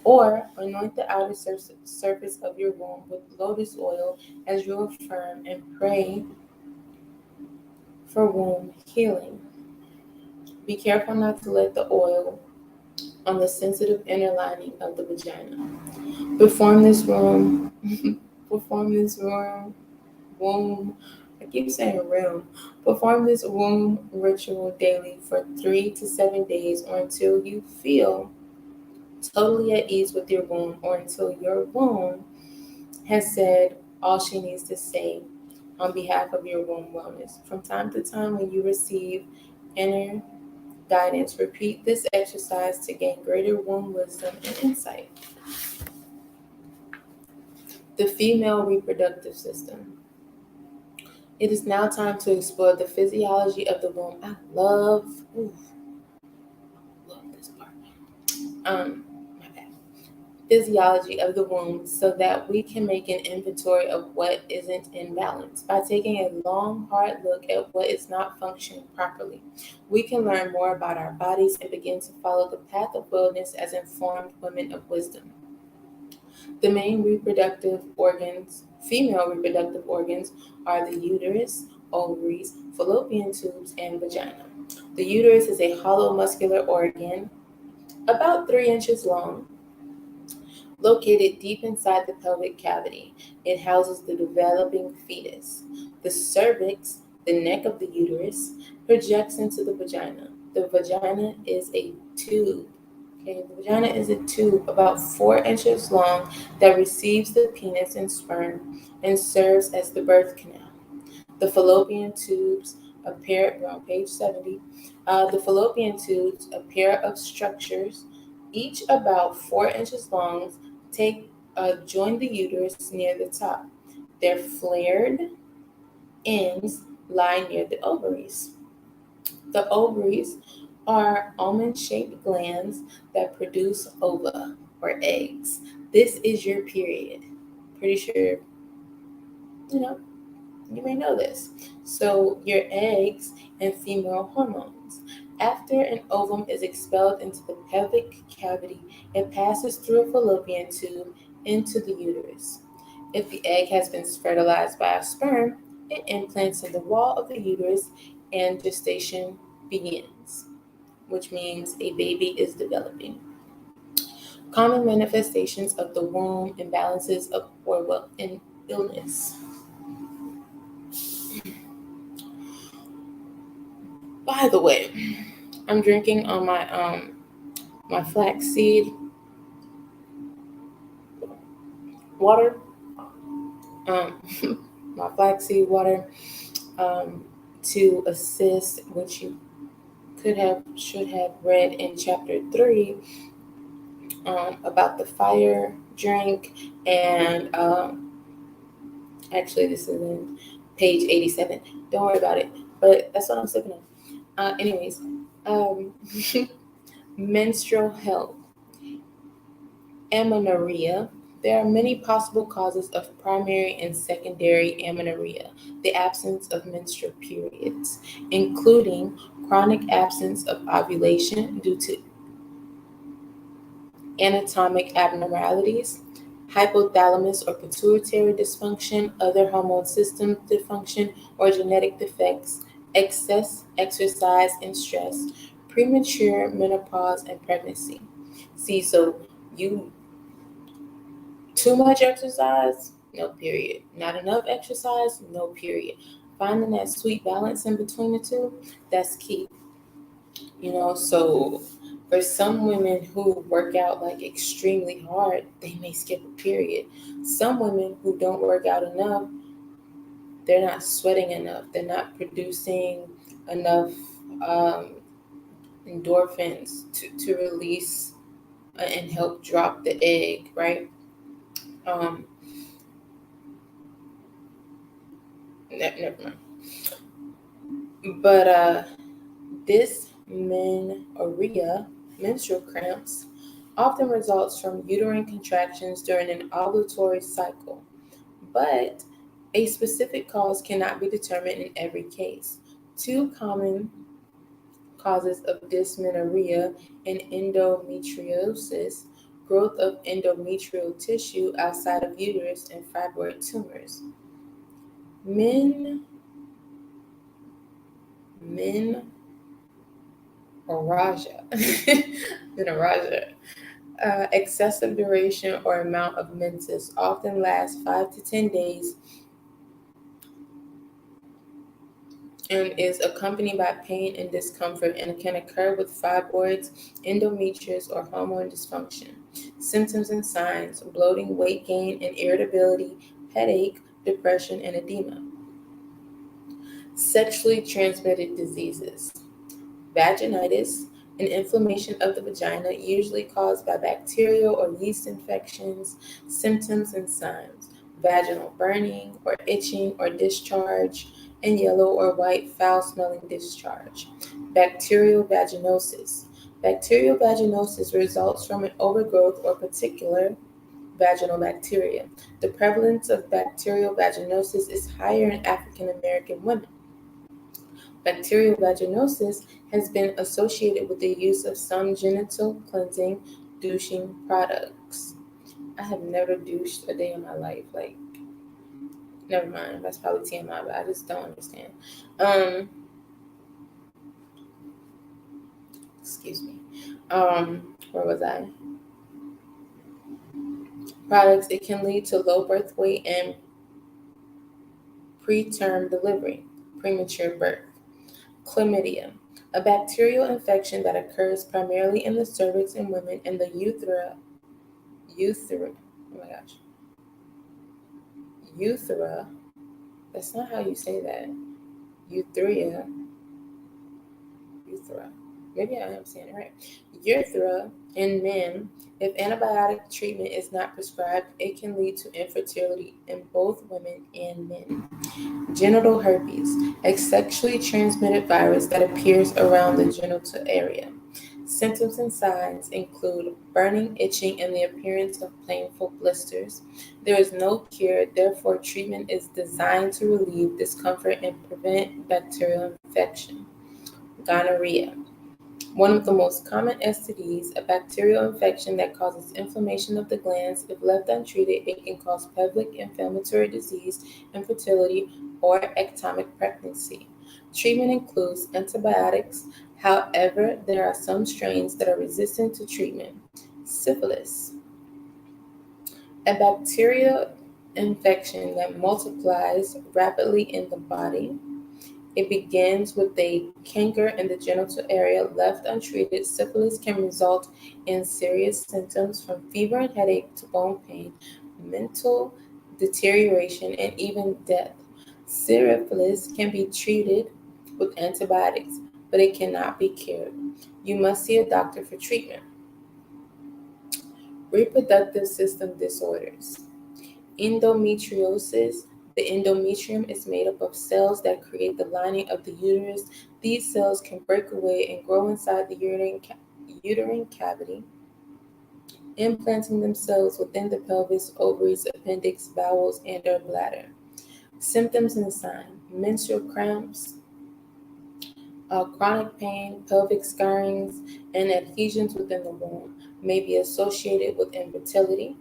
Speaker 1: Or anoint the outer surface of your womb with lotus oil as you affirm and pray for womb healing. Be careful not to let the oil on the sensitive inner lining of the vagina. Perform this womb. I keep saying room. Perform this womb ritual daily for 3 to 7 days or until you feel totally at ease with your womb or until your womb has said all she needs to say on behalf of your womb wellness. From time to time, when you receive inner guidance, repeat this exercise to gain greater womb wisdom and insight. The female reproductive system. It is now time to explore the physiology of the womb. I love this part. My bad. Physiology of the womb so that we can make an inventory of what isn't in balance. By taking a long, hard look at what is not functioning properly, we can learn more about our bodies and begin to follow the path of wellness as informed women of wisdom. The main female reproductive organs, are the uterus, ovaries, fallopian tubes, and vagina. The uterus is a hollow muscular organ about 3 inches long, located deep inside the pelvic cavity. It houses the developing fetus. The cervix, the neck of the uterus, projects into the vagina. The vagina is a tube. Okay, the vagina is a tube about 4 inches long that receives the penis and sperm and serves as the birth canal. The fallopian tubes, we're on page 70. The fallopian tubes, a pair of structures, each about 4 inches long, join the uterus near the top. Their flared ends lie near the ovaries. The ovaries are almond-shaped glands that produce ova or eggs. This is your period. Pretty sure, you may know this. So your eggs and female hormones. After an ovum is expelled into the pelvic cavity, it passes through a fallopian tube into the uterus. If the egg has been fertilized by a sperm, it implants in the wall of the uterus and gestation begins, which means a baby is developing. Common manifestations of the womb, imbalances of and illness. By the way, I'm drinking on my flaxseed water. My flaxseed water to assist, which you should have read in chapter 3 about the fire drink, and actually this is in page 87. Don't worry about it, but that's what I'm sipping on. Anyways, menstrual health. Amenorrhea. There are many possible causes of primary and secondary amenorrhea, the absence of menstrual periods, including chronic absence of ovulation due to anatomic abnormalities, hypothalamus or pituitary dysfunction, other hormone system dysfunction, or genetic defects, excess exercise and stress, premature menopause, and pregnancy. See, so you too much exercise, no period. Not enough exercise, no period. Finding that sweet balance in between the two, that's key. So for some women who work out like extremely hard, they may skip a period. Some women who don't work out enough, they're not sweating enough. They're not producing enough endorphins to release and help drop the egg, right? Never mind. But dysmenorrhea, menstrual cramps, often results from uterine contractions during an ovulatory cycle, but a specific cause cannot be determined in every case. Two common causes of dysmenorrhea and endometriosis, growth of endometrial tissue outside of uterus, and fibroid tumors. Menorrhagia. Excessive duration or amount of menses often lasts 5 to 10 days and is accompanied by pain and discomfort and can occur with fibroids, endometriosis, or hormone dysfunction. Symptoms and signs: bloating, weight gain, and irritability, headache, depression, and edema. Sexually transmitted diseases. Vaginitis, an inflammation of the vagina usually caused by bacterial or yeast infections. Symptoms and signs: vaginal burning or itching or discharge, and yellow or white foul-smelling discharge. Bacterial vaginosis. Bacterial vaginosis results from an overgrowth or particular vaginal bacteria. The prevalence of bacterial vaginosis is higher in African American women. Bacterial vaginosis has been associated with the use of some genital cleansing douching products. I have never douched a day in my life. Never mind. That's probably TMI, but I just don't understand. Excuse me. Where was I? Products. It can lead to low birth weight and preterm delivery, premature birth. Chlamydia, a bacterial infection that occurs primarily in the cervix in women and the urethra. Oh my gosh. Urethra. That's not how you say that. Urethra. maybe I am saying it right, urethra in men. If antibiotic treatment is not prescribed, it can lead to infertility in both women and men. Genital herpes, a sexually transmitted virus that appears around the genital area. Symptoms and signs include burning, itching, and the appearance of painful blisters. There is no cure, therefore, treatment is designed to relieve discomfort and prevent bacterial infection. Gonorrhea. One of the most common STDs, a bacterial infection that causes inflammation of the glands. If left untreated, it can cause pelvic inflammatory disease, infertility, or ectopic pregnancy. Treatment includes antibiotics. However, there are some strains that are resistant to treatment. Syphilis, a bacterial infection that multiplies rapidly in the body. It begins with a canker in the genital area. Left untreated, syphilis can result in serious symptoms from fever and headache to bone pain, mental deterioration, and even death. Syphilis can be treated with antibiotics, but it cannot be cured. You must see a doctor for treatment. Reproductive system disorders. Endometriosis. The endometrium is made up of cells that create the lining of the uterus. These cells can break away and grow inside the uterine cavity, implanting themselves within the pelvis, ovaries, appendix, bowels, and/or bladder. Symptoms and signs: menstrual cramps, chronic pain, pelvic scarrings, and adhesions within the womb may be associated with infertility.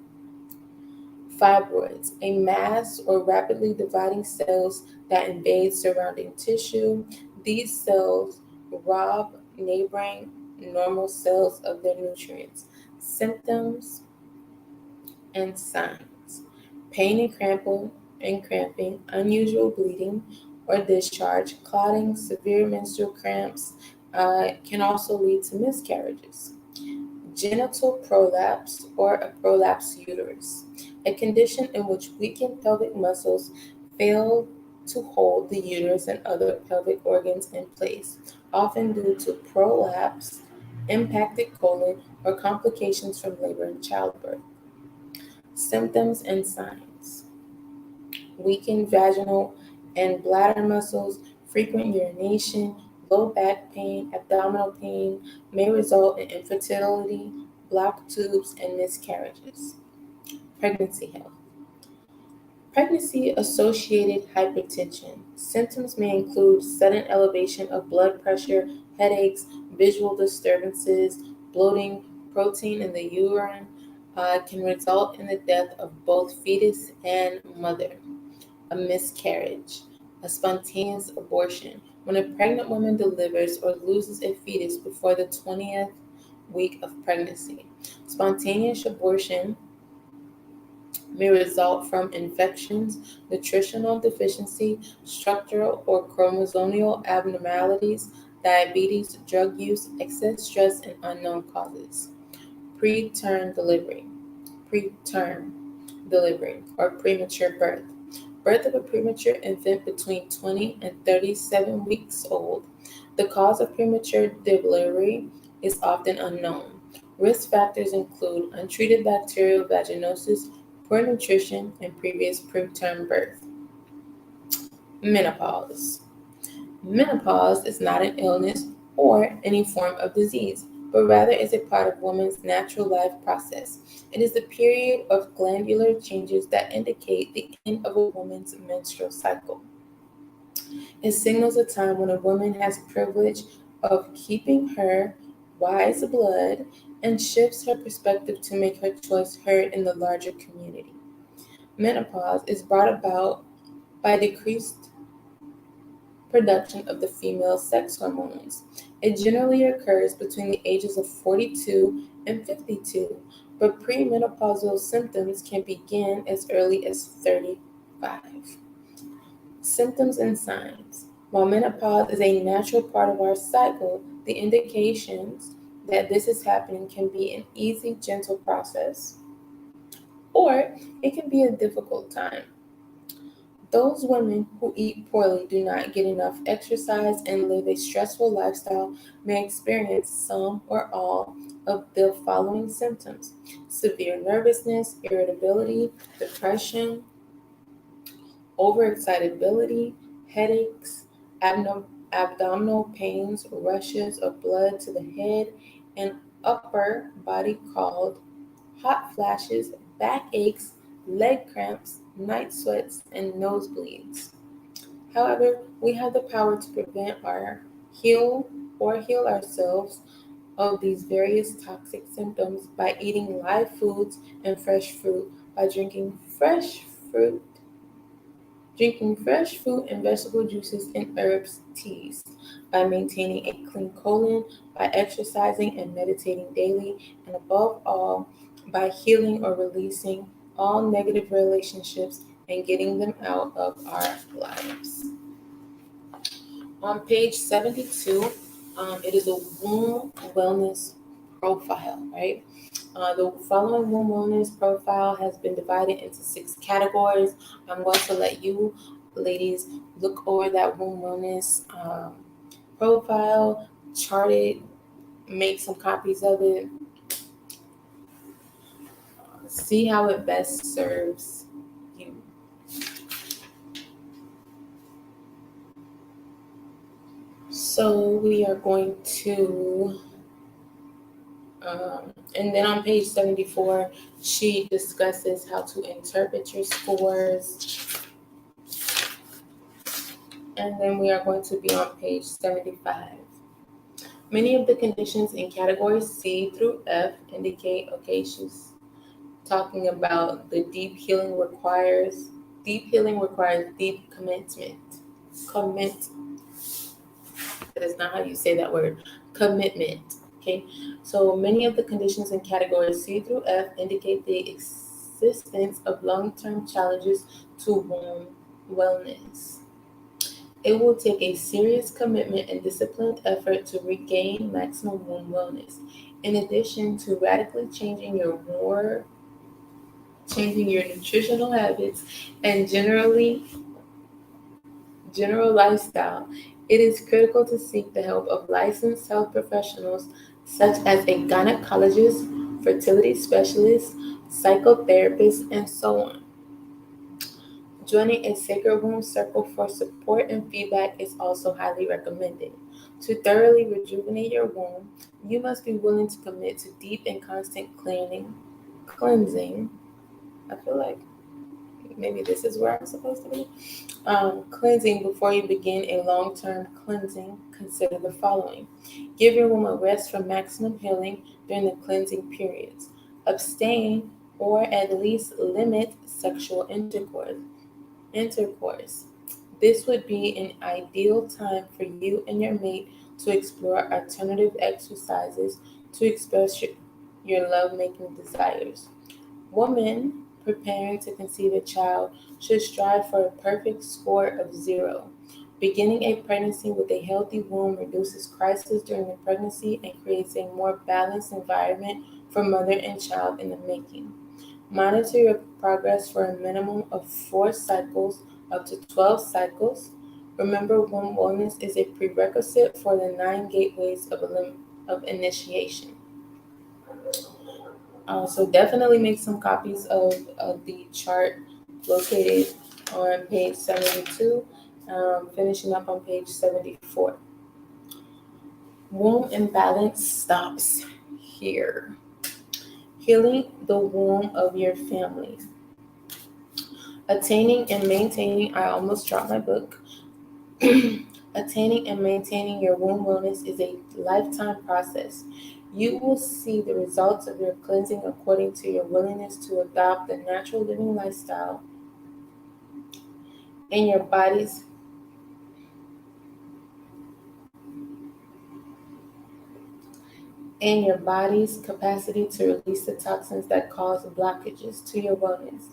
Speaker 1: Fibroids, a mass or rapidly dividing cells that invade surrounding tissue. These cells rob neighboring normal cells of their nutrients. Symptoms and signs: pain and cramping, unusual bleeding or discharge, clotting, severe menstrual cramps, can also lead to miscarriages. Genital prolapse or a prolapsed uterus, a condition in which weakened pelvic muscles fail to hold the uterus and other pelvic organs in place, often due to prolapse, impacted colon, or complications from labor and childbirth. Symptoms and signs: weakened vaginal and bladder muscles, frequent urination, low back pain, abdominal pain may result in infertility, blocked tubes, and miscarriages. Pregnancy health. Pregnancy associated hypertension. Symptoms may include sudden elevation of blood pressure, headaches, visual disturbances, bloating, protein in the urine, can result in the death of both fetus and mother. A miscarriage, a spontaneous abortion, when a pregnant woman delivers or loses a fetus before the 20th week of pregnancy. Spontaneous abortion may result from infections, nutritional deficiency, structural or chromosomal abnormalities, diabetes, drug use, excess stress, and unknown causes. Preterm delivery, preterm delivery, or premature birth. Birth of a premature infant between 20 and 37 weeks old. The cause of premature delivery is often unknown. Risk factors include untreated bacterial vaginosis, poor nutrition, and previous preterm birth. Menopause. Menopause is not an illness or any form of disease, but rather is a part of woman's natural life process. It is the period of glandular changes that indicate the end of a woman's menstrual cycle. It signals a time when a woman has privilege of keeping her wise blood and shifts her perspective to make her choice heard in the larger community. Menopause is brought about by decreased production of the female sex hormones. It generally occurs between the ages of 42 and 52, but premenopausal symptoms can begin as early as 35. Symptoms and signs. While menopause is a natural part of our cycle, the indications that this is happening can be an easy, gentle process, or it can be a difficult time. Those women who eat poorly, do not get enough exercise, and live a stressful lifestyle may experience some or all of the following symptoms: severe nervousness, irritability, depression, overexcitability, headaches, abdominal pains, rushes of blood to the head and upper body called hot flashes, backaches, leg cramps, night sweats, and nosebleeds. However, we have the power to prevent or heal ourselves of these various toxic symptoms by eating live foods and fresh fruit, by fruit, drinking fresh fruit and vegetable juices and herbs teas, by maintaining a clean colon, by exercising and meditating daily, and above all, by healing or releasing all negative relationships and getting them out of our lives. On page 72, it is a womb wellness profile, right? The following womb wellness profile has been divided into 6 categories. I'm going to let you, ladies, look over that womb wellness profile, chart it, make some copies of it, see how it best serves you. So we are going to, and then on page 74, she discusses how to interpret your scores. And then we are going to be on page 75. Many of the conditions in categories C through F indicate, okay, she's talking about the deep healing requires deep commitment. That is not how you say that word. Commitment. Okay. So many of the conditions in categories C through F indicate the existence of long-term challenges to womb wellness. It will take a serious commitment and disciplined effort to regain maximum womb wellness. In addition to radically changing your nutritional habits and general lifestyle, it is critical to seek the help of licensed health professionals such as a gynecologist, fertility specialist, psychotherapist, and so on. Joining a sacred womb circle for support and feedback is also highly recommended. To thoroughly rejuvenate your womb, you must be willing to commit to deep and constant cleansing. I feel like maybe this is where I'm supposed to be. Cleansing before you begin a long-term cleansing. Consider the following. Give your womb a rest from maximum healing during the cleansing periods. Abstain or at least limit sexual intercourse. This would be an ideal time for you and your mate to explore alternative exercises to express your love-making desires. Women preparing to conceive a child should strive for a perfect score of 0. Beginning a pregnancy with a healthy womb reduces crisis during the pregnancy and creates a more balanced environment for mother and child in the making. Monitor your progress for a minimum of 4 cycles up to 12 cycles. Remember, womb wellness is a prerequisite for the 9 gateways of initiation. So definitely make some copies of the chart located on page 72, finishing up on page 74. Womb imbalance stops here. Healing the womb of your family. Attaining and maintaining, I almost dropped my book. Attaining and maintaining your womb wellness is a lifetime process. You will see the results of your cleansing according to your willingness to adopt the natural living lifestyle and your body's capacity to release the toxins that cause blockages to your wellness.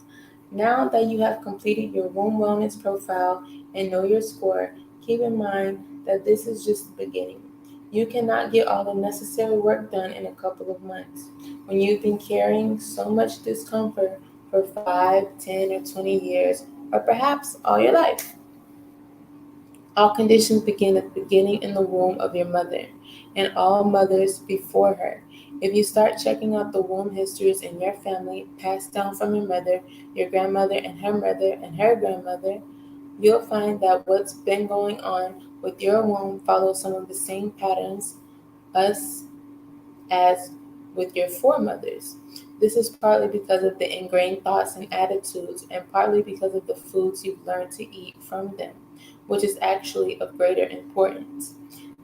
Speaker 1: Now that you have completed your womb wellness profile and know your score, keep in mind that this is just the beginning. You cannot get all the necessary work done in a couple of months. When you've been carrying so much discomfort for 5, 10, or 20 years, or perhaps all your life. All conditions begin at the beginning in the womb of your mother, and all mothers before her. If you start checking out the womb histories in your family, passed down from your grandmother, and her grandmother, you'll find that what's been going on with your womb follows some of the same patterns us as with your foremothers. This is partly because of the ingrained thoughts and attitudes, and partly because of the foods you've learned to eat from them, which is actually of greater importance.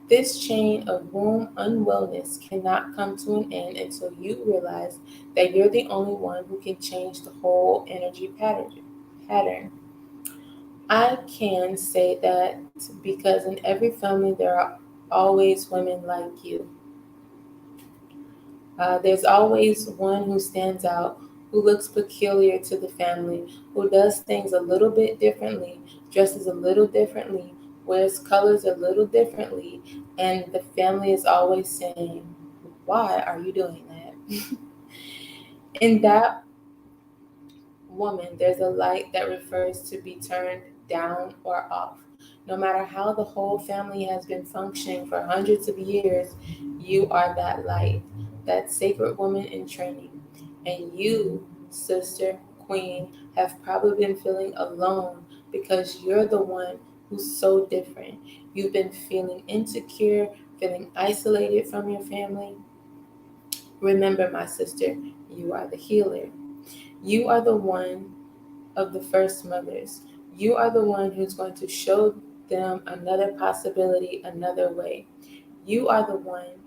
Speaker 1: This chain of womb unwellness cannot come to an end until you realize that you're the only one who can change the whole energy pattern. I can say that because in every family there are always women like you. There's always one who stands out, who looks peculiar to the family, who does things a little bit differently, dresses a little differently, wears colors a little differently, and the family is always saying, "Why are you doing that?" In that woman, there's a light that refers to be turned down or off. No matter how the whole family has been functioning for hundreds of years, you are that light, that sacred woman in training. And you, sister, queen, have probably been feeling alone because you're the one who's so different. You've been feeling insecure, feeling isolated from your family. Remember, my sister, you are the healer. You are the one of the first mothers. You are the one who's going to show them another possibility, another way. You are the one.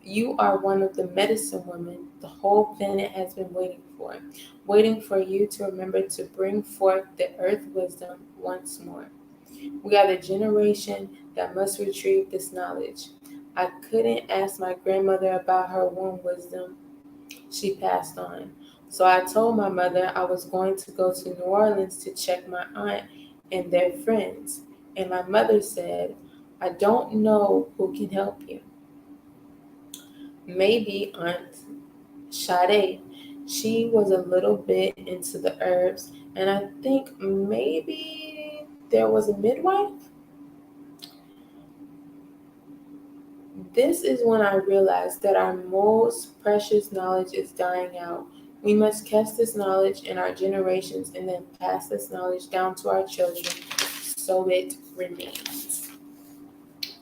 Speaker 1: You are one of the medicine women the whole planet has been waiting for you to remember to bring forth the earth wisdom once more. We are the generation that must retrieve this knowledge. I couldn't ask my grandmother about her womb wisdom. She passed on. So I told my mother I was going to go to New Orleans to check my aunt and their friends. And my mother said, "I don't know who can help you. Maybe Aunt Sade." She was a little bit into the herbs, and I think maybe there was a midwife. This is when I realized that our most precious knowledge is dying out. We must cast this knowledge in our generations and then pass this knowledge down to our children so it remains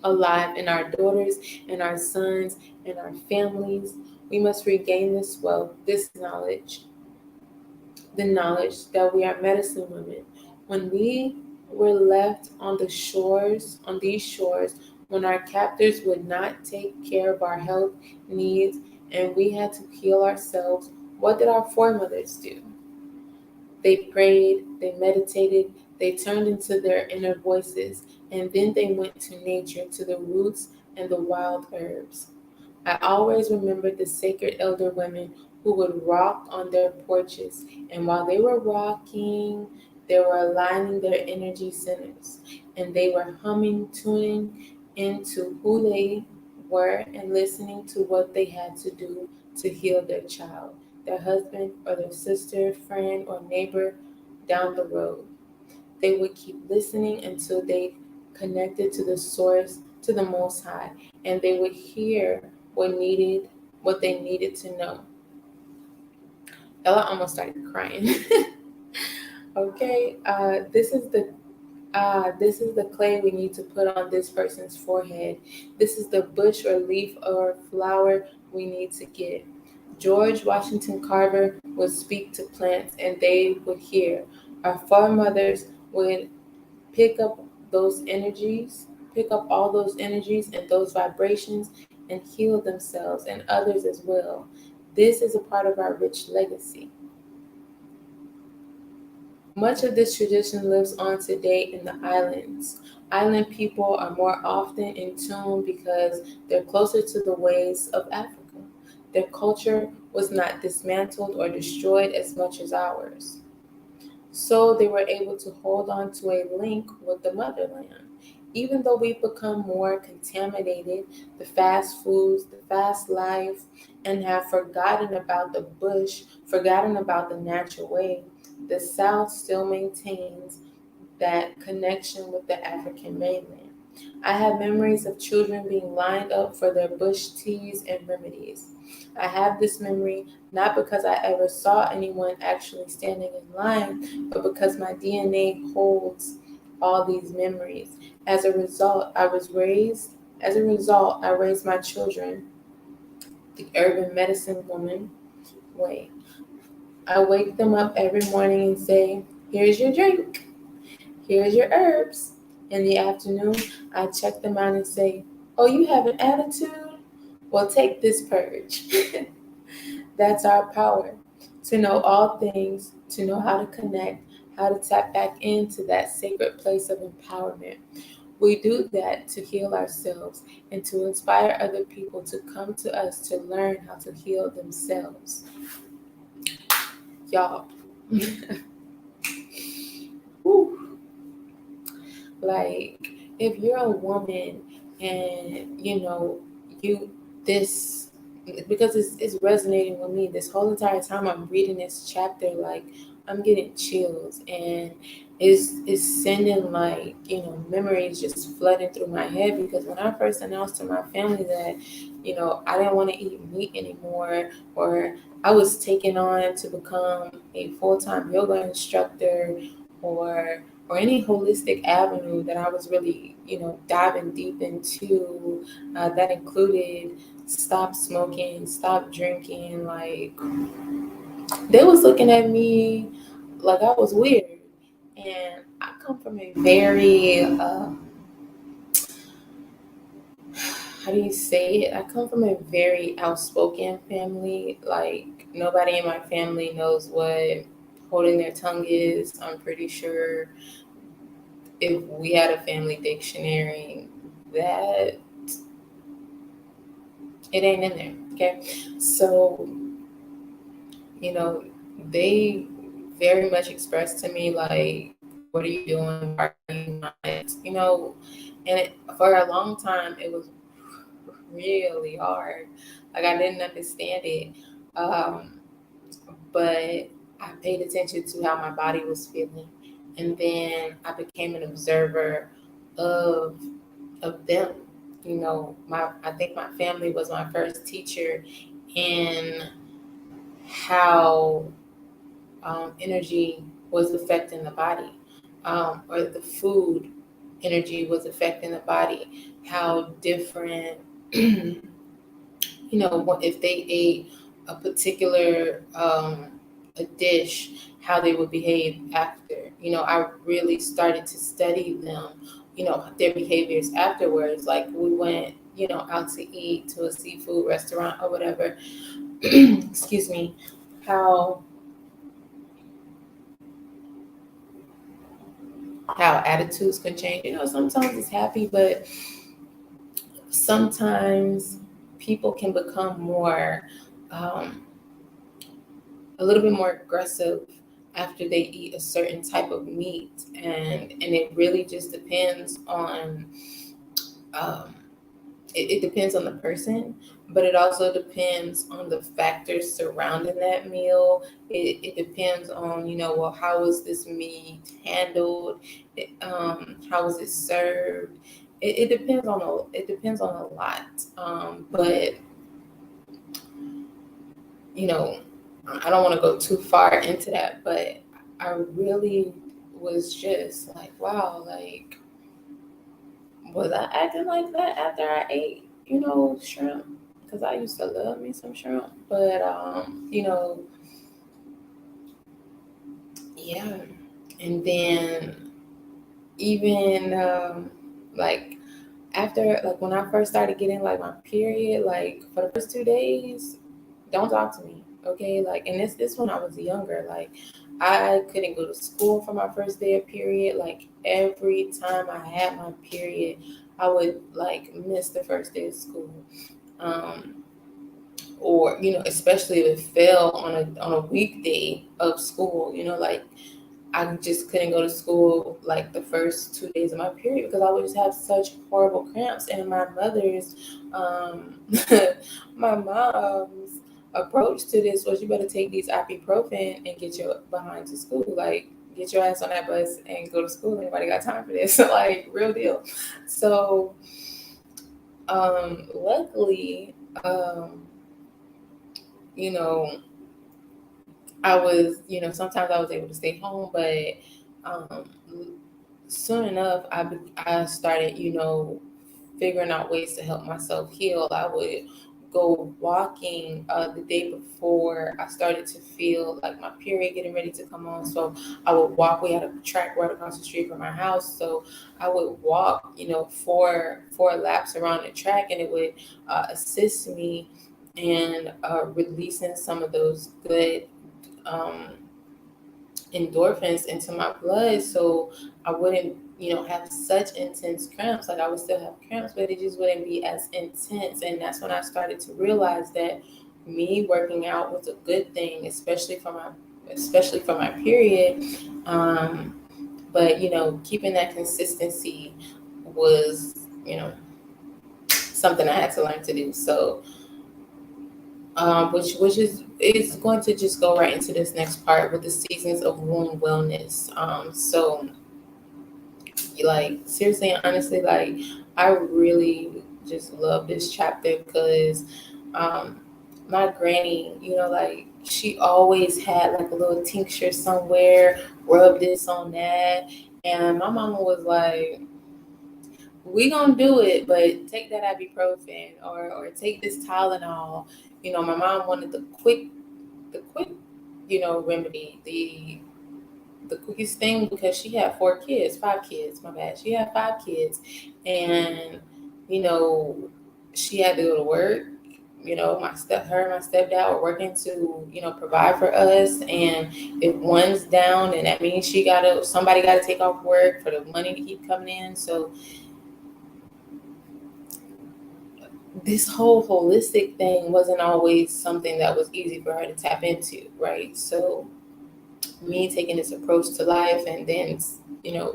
Speaker 1: alive in our daughters and our sons and our families. We must regain this wealth, this knowledge, the knowledge that we are medicine women. When we were left on these shores, when our captors would not take care of our health needs and we had to heal ourselves, what did our foremothers do? They prayed, they meditated, they turned into their inner voices, and then they went to nature, to the roots and the wild herbs. I always remembered the sacred elder women who would rock on their porches, and while they were rocking, they were aligning their energy centers, and they were humming, tuning into who they were, and listening to what they had to do to heal their child, their husband, or their sister, friend, or neighbor down the road. They would keep listening until they connected to the source, to the Most High, and they would hear what they needed to know. Ella almost started crying. Okay, this is the clay we need to put on this person's forehead. This is the bush or leaf or flower we need to get. George Washington Carver would speak to plants and they would hear. Our foremothers would pick up those energies, pick up all those energies and those vibrations and heal themselves and others as well. This is a part of our rich legacy. Much of this tradition lives on today in the islands. Island people are more often in tune because they're closer to the ways of Africa. Their culture was not dismantled or destroyed as much as ours. So they were able to hold on to a link with the motherland. Even though we've become more contaminated, the fast foods, the fast life, and have forgotten about the bush, forgotten about the natural way, The South still maintains that connection with the African mainland. I have memories of children being lined up for their bush teas and remedies. I have this memory not because I ever saw anyone actually standing in line, but because my DNA holds all these memories. As a result, I raised my children the urban medicine woman way. I wake them up every morning and say, "Here's your drink. Here's your herbs." In the afternoon, I check them out and say, "Oh, you have an attitude? Well, take this purge." That's our power. To know all things, to know how to connect, how to tap back into that sacred place of empowerment. We do that to heal ourselves and to inspire other people to come to us to learn how to heal themselves. Y'all. Whew. Like, if you're a woman and you this because it's resonating with me this whole entire time I'm reading this chapter, like I'm getting chills, and it's sending, like, memories just flooding through my head, because when I first announced to my family that I didn't want to eat meat anymore, or I was taking on to become a full-time yoga instructor, or any holistic avenue that I was really, diving deep into, that included stop smoking, stop drinking. Like, they was looking at me like I was weird. And I come from a very, how do you say it? I come from a very outspoken family. Like, nobody in my family knows what holding their tongue is. I'm pretty sure if we had a family dictionary, that it ain't in there. Okay. So, they very much expressed to me, like, what are you doing? Why are you not? And for a long time, it was really hard. Like, I didn't understand it. Um, but I paid attention to how my body was feeling. And then I became an observer of them. I think my family was my first teacher in how energy was affecting the body, or the food energy was affecting the body, how different, if they ate a particular a dish, how they would behave after. I really started to study them, their behaviors afterwards. Like, we went, out to eat to a seafood restaurant or whatever. Excuse me. How attitudes can change. Sometimes it's happy, but sometimes people can become more, um, a little bit more aggressive after they eat a certain type of meat, and it really just depends on, um, it depends on the person, but it also depends on the factors surrounding that meal. It depends on, well, how was this meat handled? How was it served? It depends on a lot. But I don't want to go too far into that, but I really was just like, wow, like, was I acting like that after I ate, shrimp? Because I used to love me some shrimp. But, yeah. And then even, like, after, like, when I first started getting, like, my period, like, for the first 2 days, don't talk to me, okay? Like, and this when I was younger, like, I couldn't go to school for my first day of period. Like, every time I had my period, I would, like, miss the first day of school. Um, or, especially if it fell on a weekday of school, like, I just couldn't go to school, like, the first 2 days of my period, because I would just have such horrible cramps. And my mother's, my mom's approach to this was, you better take these ibuprofen and get your behind to school. Like, get your ass on that bus and go to school. Anybody got time for this? Like, real deal. So, luckily, you know, I was, sometimes I was able to stay home, but um, soon enough, I started, figuring out ways to help myself heal. I would go walking the day before I started to feel like my period getting ready to come on. So I would walk. We had a track right across the street from our house, so I would walk, four laps around the track, and it would assist me in releasing some of those good um, endorphins into my blood, so I wouldn't, have such intense cramps. Like, I would still have cramps, but it just wouldn't be as intense. And that's when I started to realize that me working out was a good thing, especially for my period. But keeping that consistency was, something I had to learn to do. So which is going to just go right into this next part with the seasons of womb wellness. So, like, seriously and honestly, like, I really just love this chapter because my granny, like, she always had like a little tincture somewhere, rub this on that, and my mama was like, we gonna do it, but take that ibuprofen or take this Tylenol. My mom wanted the quick, remedy, the quickest thing, because she had 5 kids, my bad. She had 5 kids, and she had to go to work. Her and my stepdad were working to, provide for us. And if one's down, then that means somebody gotta take off work for the money to keep coming in. So this whole holistic thing wasn't always something that was easy for her to tap into, right? So me taking this approach to life and then,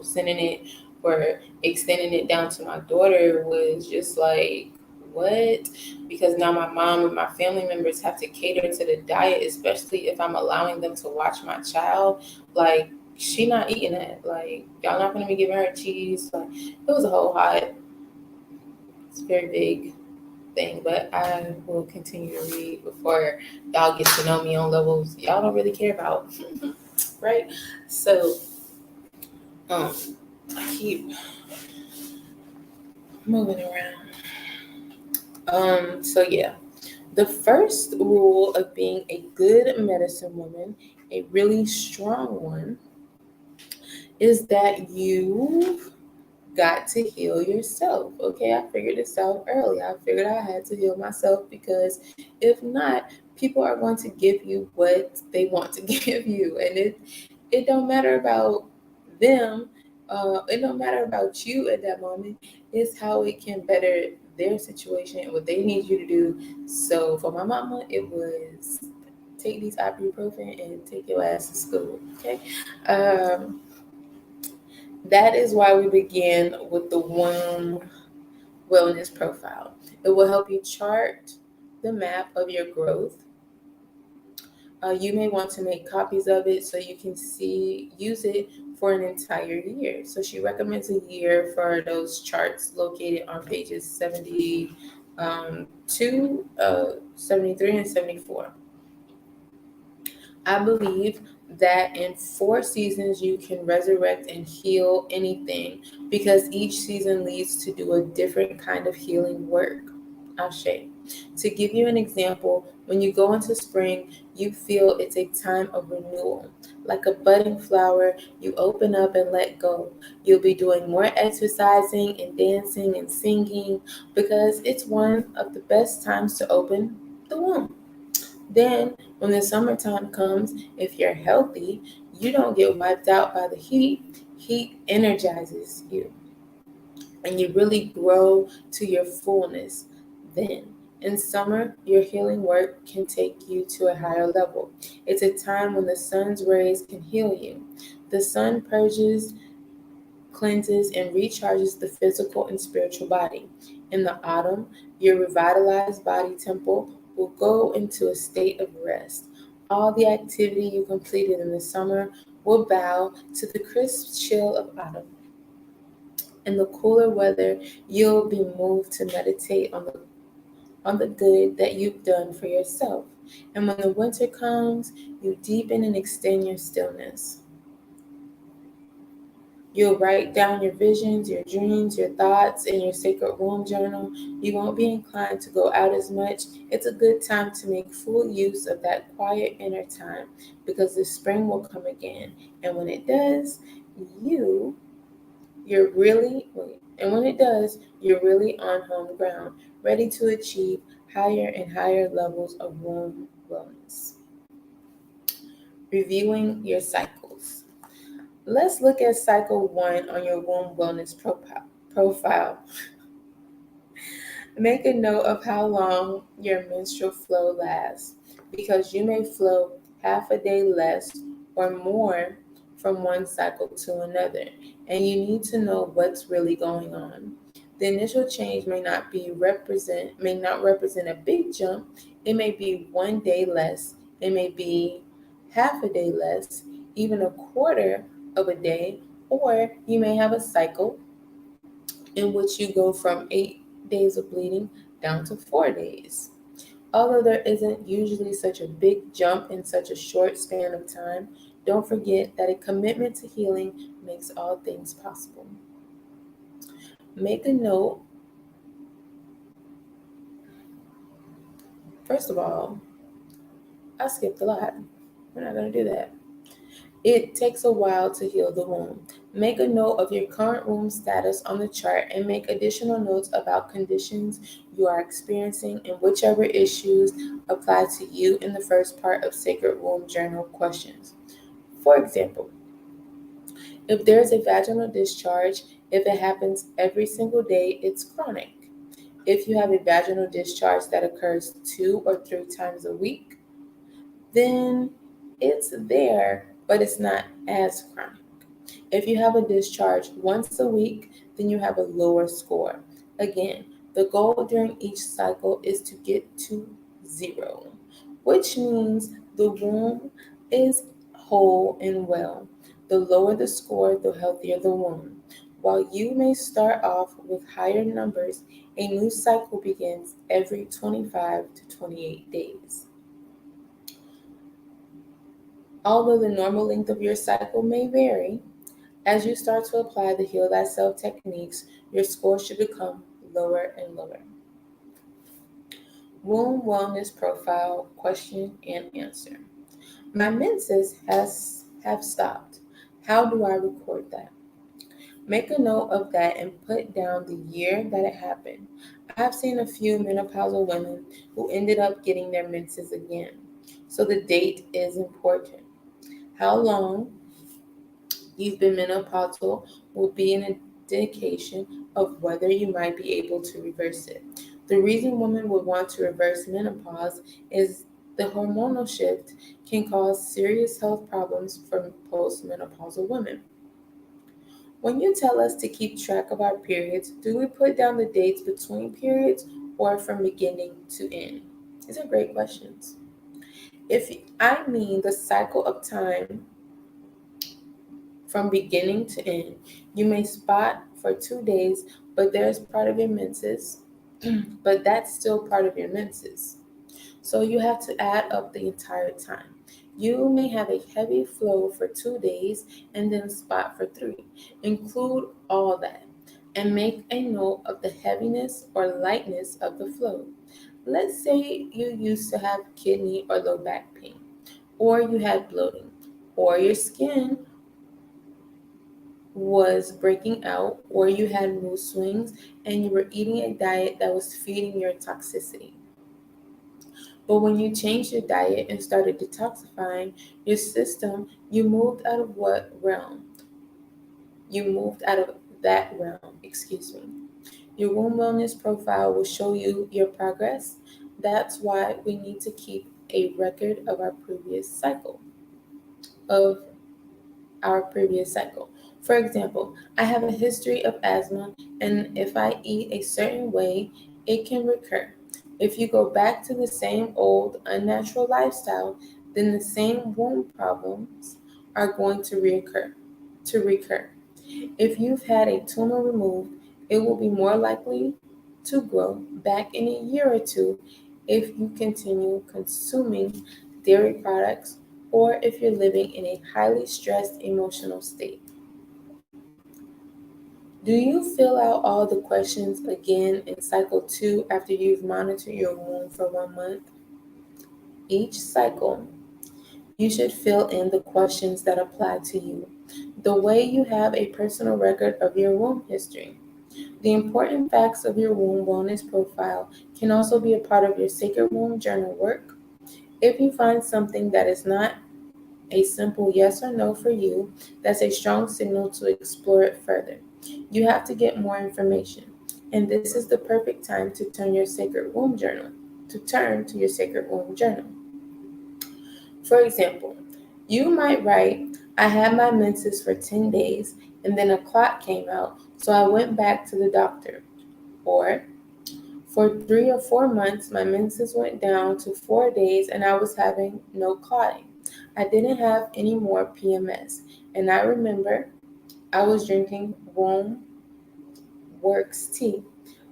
Speaker 1: sending it or extending it down to my daughter was just like, what? Because now my mom and my family members have to cater to the diet, especially if I'm allowing them to watch my child. Like, she not eating that. Like, y'all not gonna be giving her cheese. Like, it was a whole it's very big thing, but I will continue to read before y'all get to know me on levels y'all don't really care about. Right? So I keep moving around. So yeah. The first rule of being a good medicine woman, a really strong one, is that you've got to heal yourself. Okay, I figured this out early. I figured I had to heal myself, because if not, people are going to give you what they want to give you, and it don't matter about them. It don't matter about you at that moment. It's how it can better their situation and what they need you to do. So for my mama, it was take these ibuprofen and take your ass to school. Okay. That is why we begin with the womb wellness profile. It will help you chart the map of your growth. You may want to make copies of it so you can use it for an entire year. So she recommends a year for those charts, located on pages 72, 73, and 74. I believe that in 4 seasons you can resurrect and heal anything, because each season leads to do a different kind of healing work. Ashe. To give you an example, when you go into spring, you feel it's a time of renewal. Like a budding flower, you open up and let go. You'll be doing more exercising and dancing and singing, because it's one of the best times to open the womb. Then, when the summertime comes, if you're healthy, you don't get wiped out by the heat. Heat energizes you, and you really grow to your fullness. Then, in summer, your healing work can take you to a higher level. It's a time when the sun's rays can heal you. The sun purges, cleanses, and recharges the physical and spiritual body. In the autumn, your revitalized body temple will go into a state of rest. All the activity you completed in the summer will bow to the crisp chill of autumn. In the cooler weather, you'll be moved to meditate on the good that you've done for yourself. And when the winter comes, you deepen and extend your stillness. You'll write down your visions, your dreams, your thoughts in your sacred womb journal. You won't be inclined to go out as much. It's a good time to make full use of that quiet inner time because the spring will come again. And when it does, you you're really and when it does, you're really on home ground, ready to achieve higher and higher levels of womb wellness. Reviewing your cycles. Let's look at cycle 1 on your womb wellness profile. Make a note of how long your menstrual flow lasts because you may flow half a day less or more from one cycle to another, and you need to know what's really going on. The initial change may not represent a big jump. It may be one day less. It may be half a day less, even a quarter of a day, or you may have a cycle in which you go from 8 days of bleeding down to 4 days. Although there isn't usually such a big jump in such a short span of time, don't forget that a commitment to healing makes all things possible. Make a note, first of all, I skipped a lot. We're not going to do that. It takes a while to heal the womb. Make a note of your current womb status on the chart and make additional notes about conditions you are experiencing and whichever issues apply to you in the first part of Sacred Womb Journal questions. For example, if there's a vaginal discharge, if it happens every single day, it's chronic. If you have a vaginal discharge that occurs 2 or 3 times a week, then it's there, but it's not as chronic. If you have a discharge once a week, then you have a lower score. Again, the goal during each cycle is to get to 0, which means the womb is whole and well. The lower the score, the healthier the womb. While you may start off with higher numbers, a new cycle begins every 25 to 28 days. Although the normal length of your cycle may vary, as you start to apply the Heal Thyself techniques, your score should become lower and lower. Womb Wellness Profile Question and Answer. My menses have stopped. How do I record that? Make a note of that and put down the year that it happened. I have seen a few menopausal women who ended up getting their menses again, so the date is important. How long you've been menopausal will be an indication of whether you might be able to reverse it. The reason women would want to reverse menopause is the hormonal shift can cause serious health problems for postmenopausal women. When you tell us to keep track of our periods, do we put down the dates between periods or from beginning to end? These are great questions. If I mean the cycle of time from beginning to end, you may spot for 2 days, but there's part of your menses, but that's still part of your menses. So you have to add up the entire time. You may have a heavy flow for 2 days and then spot for 3. Include all that and make a note of the heaviness or lightness of the flow. Let's say you used to have kidney or low back pain, or you had bloating, or your skin was breaking out, or you had mood swings and you were eating a diet that was feeding your toxicity. But when you changed your diet and started detoxifying your system, you moved out of what realm? You moved out of that realm, excuse me. Your womb wellness profile will show you your progress. That's why we need to keep a record of of our previous cycle. For example, I have a history of asthma, and if I eat a certain way, it can recur. If you go back to the same old unnatural lifestyle, then the same womb problems are going to recur. If you've had a tumor removed, it will be more likely to grow back in a year or two if you continue consuming dairy products or if you're living in a highly stressed emotional state. Do you fill out all the questions again in cycle 2 after you've monitored your womb for 1 month? Each cycle, you should fill in the questions that apply to you, the way you have a personal record of your womb history. The important facts of your womb wellness profile can also be a part of your sacred womb journal work. If you find something that is not a simple yes or no for you, that's a strong signal to explore it further. You have to get more information, and this is the perfect time to turn your sacred womb journal. To turn to your sacred womb journal. For example, you might write, I had my menses for 10 days and then a clot came out, so I went back to the doctor. Or, for 3 or 4 months, my menses went down to 4 days and I was having no clotting. I didn't have any more PMS. And I remember I was drinking Womb Works tea.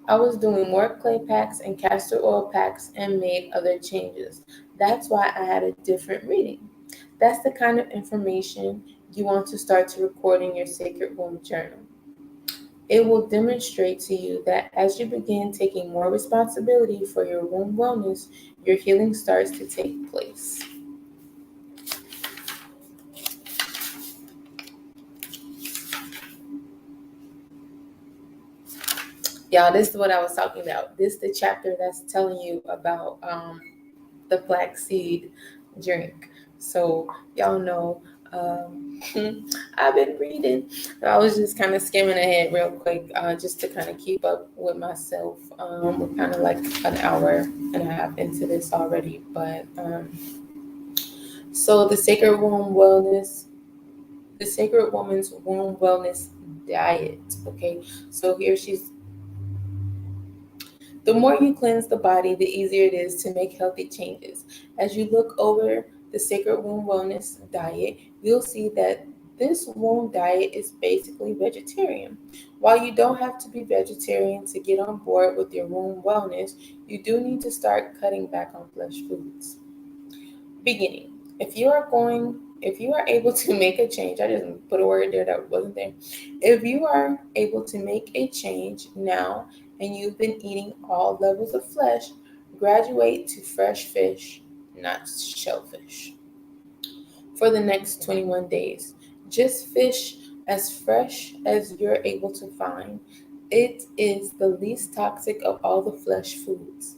Speaker 1: I was doing more clay packs and castor oil packs and made other changes. That's why I had a different reading. That's the kind of information you want to start to record in your sacred womb journal. It will demonstrate to you that as you begin taking more responsibility for your womb wellness, your healing starts to take place. Y'all, this is what I was talking about. This is the chapter that's telling you about the flaxseed drink. So y'all know I've been reading. I was just kind of skimming ahead real quick just to kind of keep up with myself. We're kind of like an hour and a half into this already. But so the Sacred Woman's Womb Wellness Diet. Okay, so here she's. The more you cleanse the body, the easier it is to make healthy changes. As you look over the Sacred Womb Wellness Diet, you'll see that this womb diet is basically vegetarian. While you don't have to be vegetarian to get on board with your womb wellness, you do need to start cutting back on flesh foods. Beginning. If you are able to make a change, I just put a word there that wasn't there. If you are able to make a change now and you've been eating all levels of flesh, graduate to fresh fish, not shellfish, for the next 21 days. Just fish as fresh as you're able to find. It is the least toxic of all the flesh foods.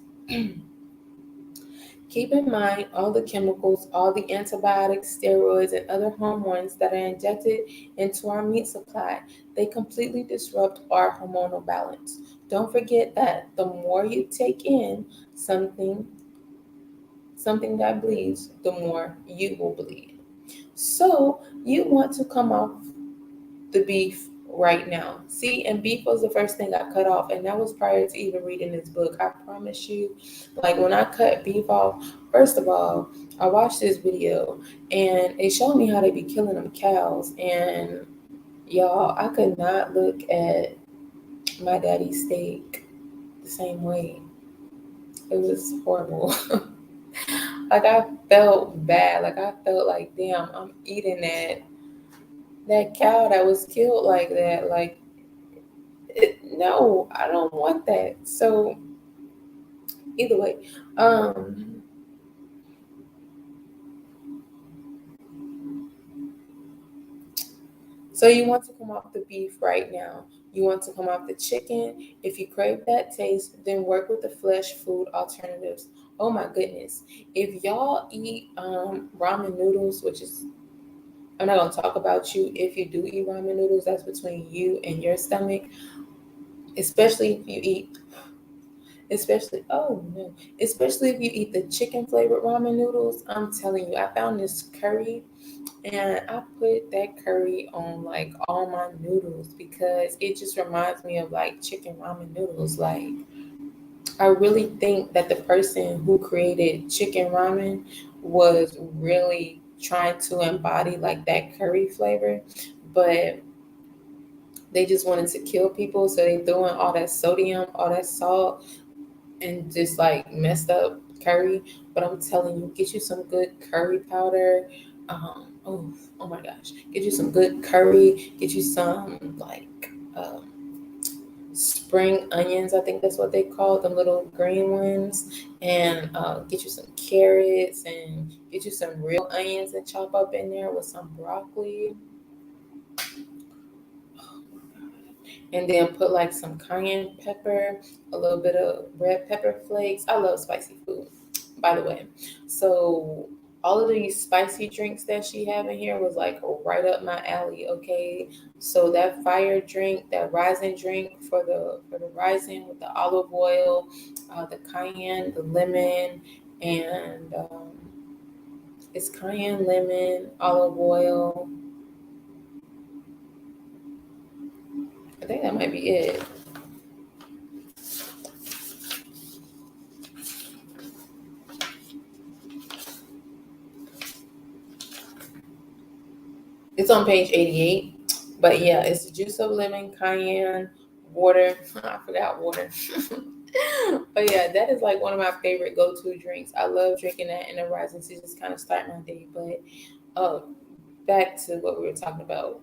Speaker 1: Keep in mind all the chemicals, all the antibiotics, steroids, and other hormones that are injected into our meat supply. They completely disrupt our hormonal balance. Don't forget that the more you take in something that bleeds, the more you will bleed. So you want to come off the beef right now. See, and beef was the first thing I cut off, and that was prior to even reading this book. I promise you, like when I cut beef off, first of all, I watched this video and it showed me how they be killing them cows. And y'all, I could not look at my daddy's steak the same way. It was horrible. Like I felt bad. Like I felt like, damn, I'm eating that cow that was killed like that. Like no, I don't want that. So either way, so you want to come off the beef right now. You want to come off the chicken. If you crave that taste, then work with the flesh food alternatives. Oh my goodness. If y'all eat ramen noodles, which is, I'm not going to talk about you. If you do eat ramen noodles, that's between you and your stomach. Especially if you eat especially if you eat the chicken flavored ramen noodles. I'm telling you, I found this curry and I put that curry on like all my noodles because it just reminds me of like chicken ramen noodles. Like I really think that the person who created chicken ramen was really trying to embody like that curry flavor, but they just wanted to kill people, so they threw in all that sodium, all that salt, and just like messed up curry. But I'm telling you, get you some good curry powder. Oh my gosh, get you some good curry. Get you some like spring onions. I think that's what they call them, little green ones. And get you some carrots and get you some real onions and chop up in there with some broccoli. And then put like some cayenne pepper, a little bit of red pepper flakes. I love spicy food, by the way. So all of these spicy drinks that she had in here was like right up my alley. Okay, so that fire drink, that rising drink for the rising with the olive oil, the cayenne, the lemon, and it's cayenne, lemon, olive oil. I think that might be it. It's on page 88. But yeah, it's the juice of lemon, cayenne, water. I forgot water. But yeah, that is like one of my favorite go-to drinks. I love drinking that in the rising to just kind of start my day. But uh, back to what we were talking about,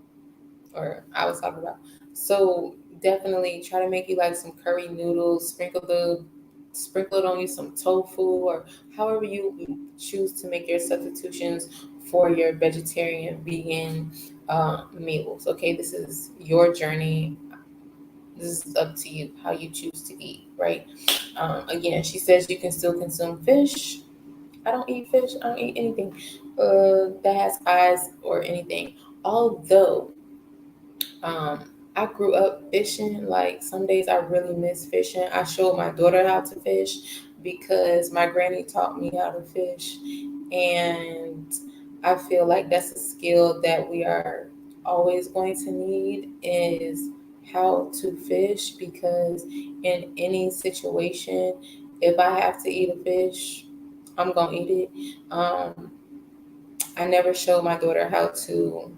Speaker 1: or I was talking about. So definitely try to make you like some curry noodles, sprinkle it on you some tofu or however you choose to make your substitutions for your vegetarian vegan meals. Okay, this is your journey. This is up to you how you choose to eat, right? Again, she says you can still consume fish. I don't eat fish. I don't eat anything that has eyes or anything. Although I grew up fishing. Like some days I really miss fishing. I showed my daughter how to fish because my granny taught me how to fish. And I feel like that's a skill that we are always going to need is how to fish because in any situation, if I have to eat a fish, I'm gonna eat it. I never showed my daughter how to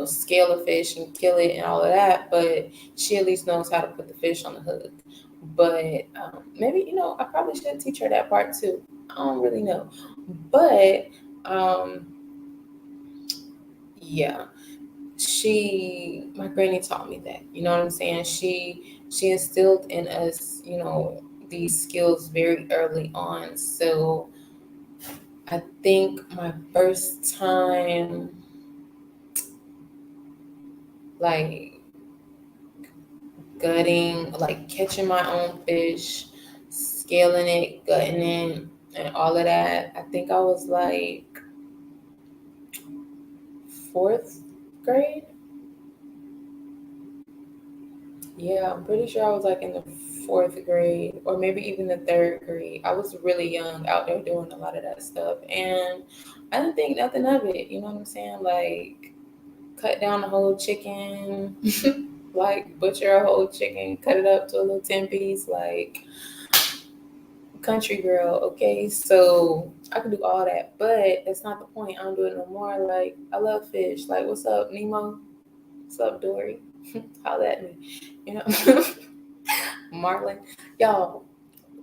Speaker 1: scale a fish and kill it and all of that, but she at least knows how to put the fish on the hook. But maybe, I probably should teach her that part too. I don't really know. But um, yeah, my granny taught me that. You know what I'm saying? She instilled in us, these skills very early on. So I think my first time, like gutting, like catching my own fish, scaling it, gutting it, and all of that. I think I was like fourth grade. Yeah, I'm pretty sure I was like in the fourth grade or maybe even the third grade. I was really young out there doing a lot of that stuff. And I didn't think nothing of it. You know what I'm saying? Like cut down the whole chicken, like butcher a whole chicken, cut it up to a little 10 piece, like country girl, okay? So I can do all that, but that's not the point. I don't do it no more. Like, I love fish. Like, what's up, Nemo? What's up, Dory? Holla at me. You know, Marlin. Y'all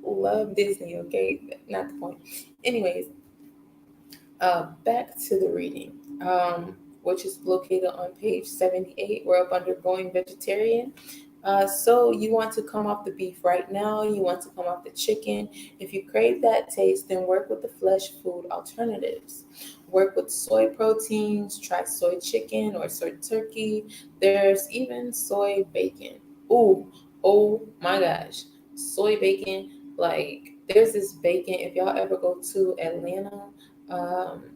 Speaker 1: love Disney, okay? Not the point. Anyways, back to the reading, which is located on page 78. We're up under Going Vegetarian. So you want to come off the beef right now. You want to come off the chicken. If you crave that taste, then work with the flesh food alternatives. Work with soy proteins. Try soy chicken or soy turkey. There's even soy bacon. Ooh, oh my gosh. Soy bacon. Like, there's this bacon. If y'all ever go to Atlanta, um,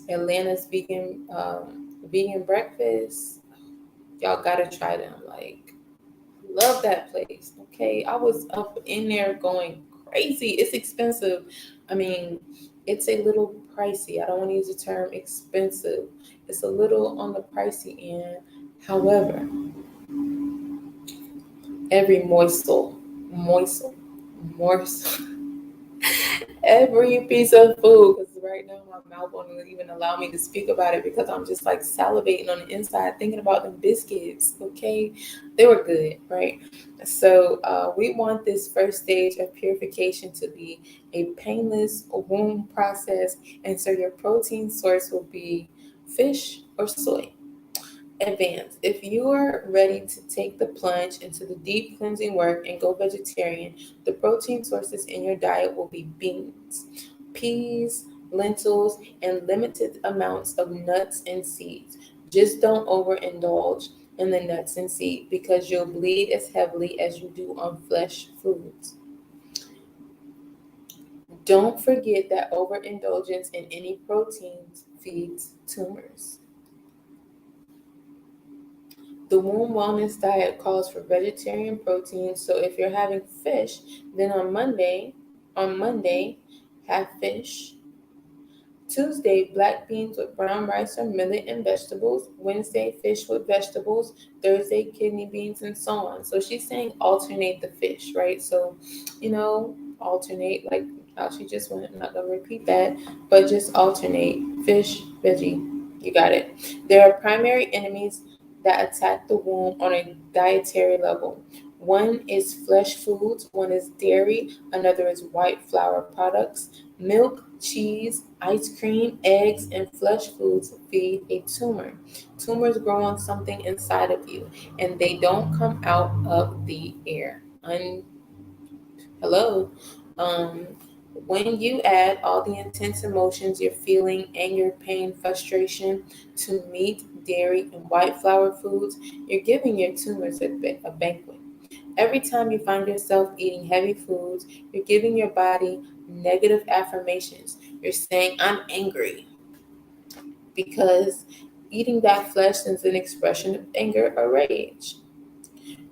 Speaker 1: Atlanta's vegan breakfast, y'all gotta try them. Like, love that place. Okay, I was up in there going crazy. It's expensive. I mean, it's a little pricey. I don't want to use the term expensive. It's a little on the pricey end. However, every morsel every piece of food, because right now my mouth won't even allow me to speak about it because I'm just like salivating on the inside thinking about them biscuits. Okay, they were good, right? So we want this first stage of purification to be a painless womb process, and so your protein source will be fish or soy. Advance. If you are ready to take the plunge into the deep cleansing work and go vegetarian, the protein sources in your diet will be beans, peas, lentils, and limited amounts of nuts and seeds. Just don't overindulge in the nuts and seeds because you'll bleed as heavily as you do on flesh foods. Don't forget that overindulgence in any proteins feeds tumors. The womb wellness diet calls for vegetarian protein, so if you're having fish, then on Monday, have fish. Tuesday, black beans with brown rice or millet and vegetables. Wednesday, fish with vegetables. Thursday, kidney beans and so on. So she's saying alternate the fish, right? So, alternate, like how she just went. I'm not going to repeat that, but just alternate fish, veggie. You got it. There are primary enemies that attack the womb on a dietary level. One is flesh foods, one is dairy, another is white flour products. Milk, cheese, ice cream, eggs, and flesh foods feed a tumor. Tumors grow on something inside of you, and they don't come out of the air. Hello. Um, when you add all the intense emotions you're feeling, anger, pain, frustration to meat, dairy, and white flour foods, you're giving your tumors a banquet. Every time you find yourself eating heavy foods, you're giving your body negative affirmations. You're saying, I'm angry, because eating that flesh is an expression of anger or rage.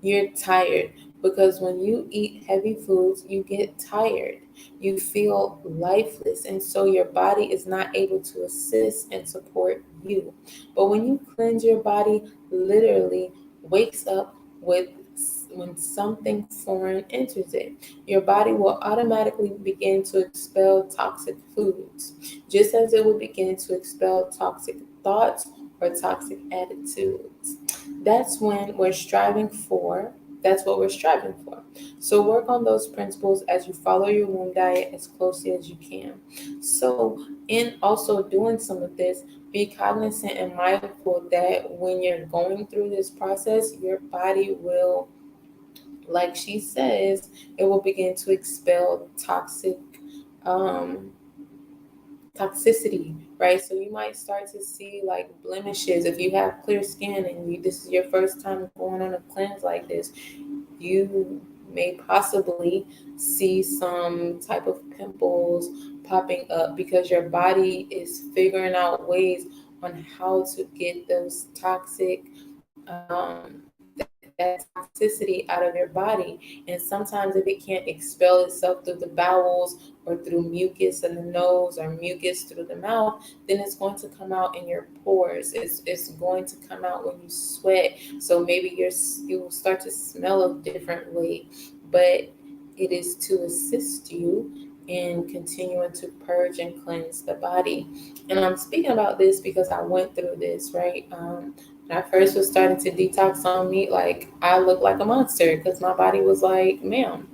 Speaker 1: You're tired because when you eat heavy foods, you get tired. You feel lifeless, and so your body is not able to assist and support you. But when you cleanse, your body literally wakes up with when something foreign enters it. Your body will automatically begin to expel toxic foods, just as it will begin to expel toxic thoughts or toxic attitudes. That's when we're striving for, that's what we're striving for. So work on those principles as you follow your womb diet as closely as you can. So in also doing some of this, be cognizant and mindful that when you're going through this process, your body will, like she says, it will begin to expel um, toxicity, right? So you might start to see like blemishes. If you have clear skin and this is your first time going on a cleanse like this, you may possibly see some type of pimples popping up because your body is figuring out ways on how to get those that toxicity out of your body. And sometimes if it can't expel itself through the bowels or through mucus in the nose or mucus through the mouth, then it's going to come out in your pores. It's going to come out when you sweat. So maybe you will start to smell a different way, but it is to assist you in continuing to purge and cleanse the body. And I'm speaking about this because I went through this, right? When I first was starting to detox on meat, like I looked like a monster because my body was like, ma'am,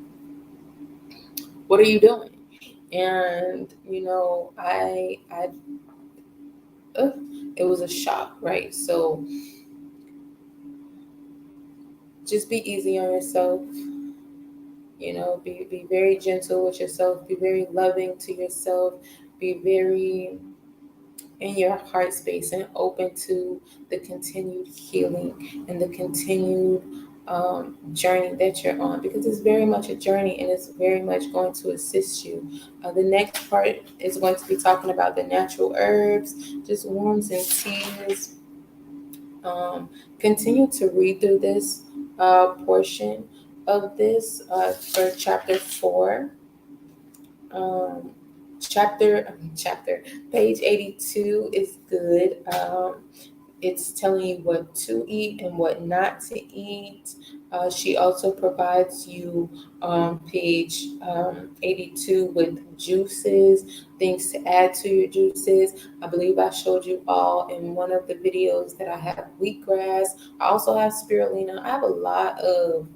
Speaker 1: what are you doing? And uh, it was a shock, right? So just be easy on yourself. Be very gentle with yourself. Be very loving to yourself. Be very in your heart space and open to the continued healing and the continued journey that you're on, because it's very much a journey and it's very much going to assist you. The next part is going to be talking about the natural herbs, just wombs and teas. Continue to read through this portion of this for chapter 4. Um, chapter page 82 is good. It's telling you what to eat and what not to eat. She also provides you page 82 with juices, things to add to your juices. I believe I showed you all in one of the videos that I have wheatgrass. I also have spirulina. I have a lot of,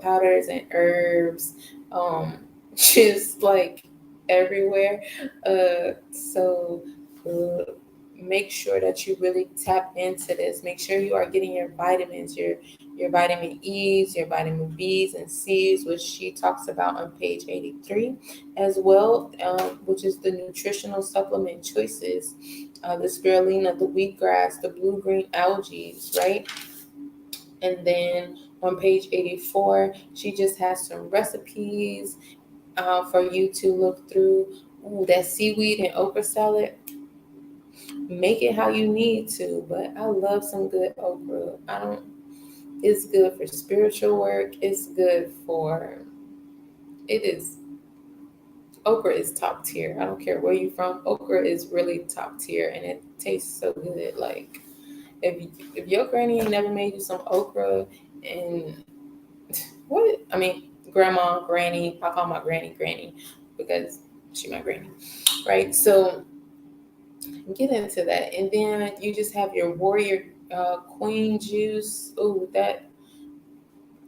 Speaker 1: powders and herbs, just like everywhere. So make sure that you really tap into this. Make sure you are getting your vitamins, your vitamin E's, your vitamin B's and C's, which she talks about on page 83 as well, which is the nutritional supplement choices, the spirulina, the wheatgrass, the blue-green algae, right? And then on page 84, she just has some recipes for you to look through. Ooh, that seaweed and okra salad, make it how you need to, but I love some good okra. It's good for spiritual work. It is, okra is top tier. I don't care where you're from. Okra is really top tier and it tastes so good. Like if your granny ain't never made you some okra and what? I mean, grandma, granny, I call my granny because she my granny, right? So get into that. And then you just have your warrior queen juice. Oh, that.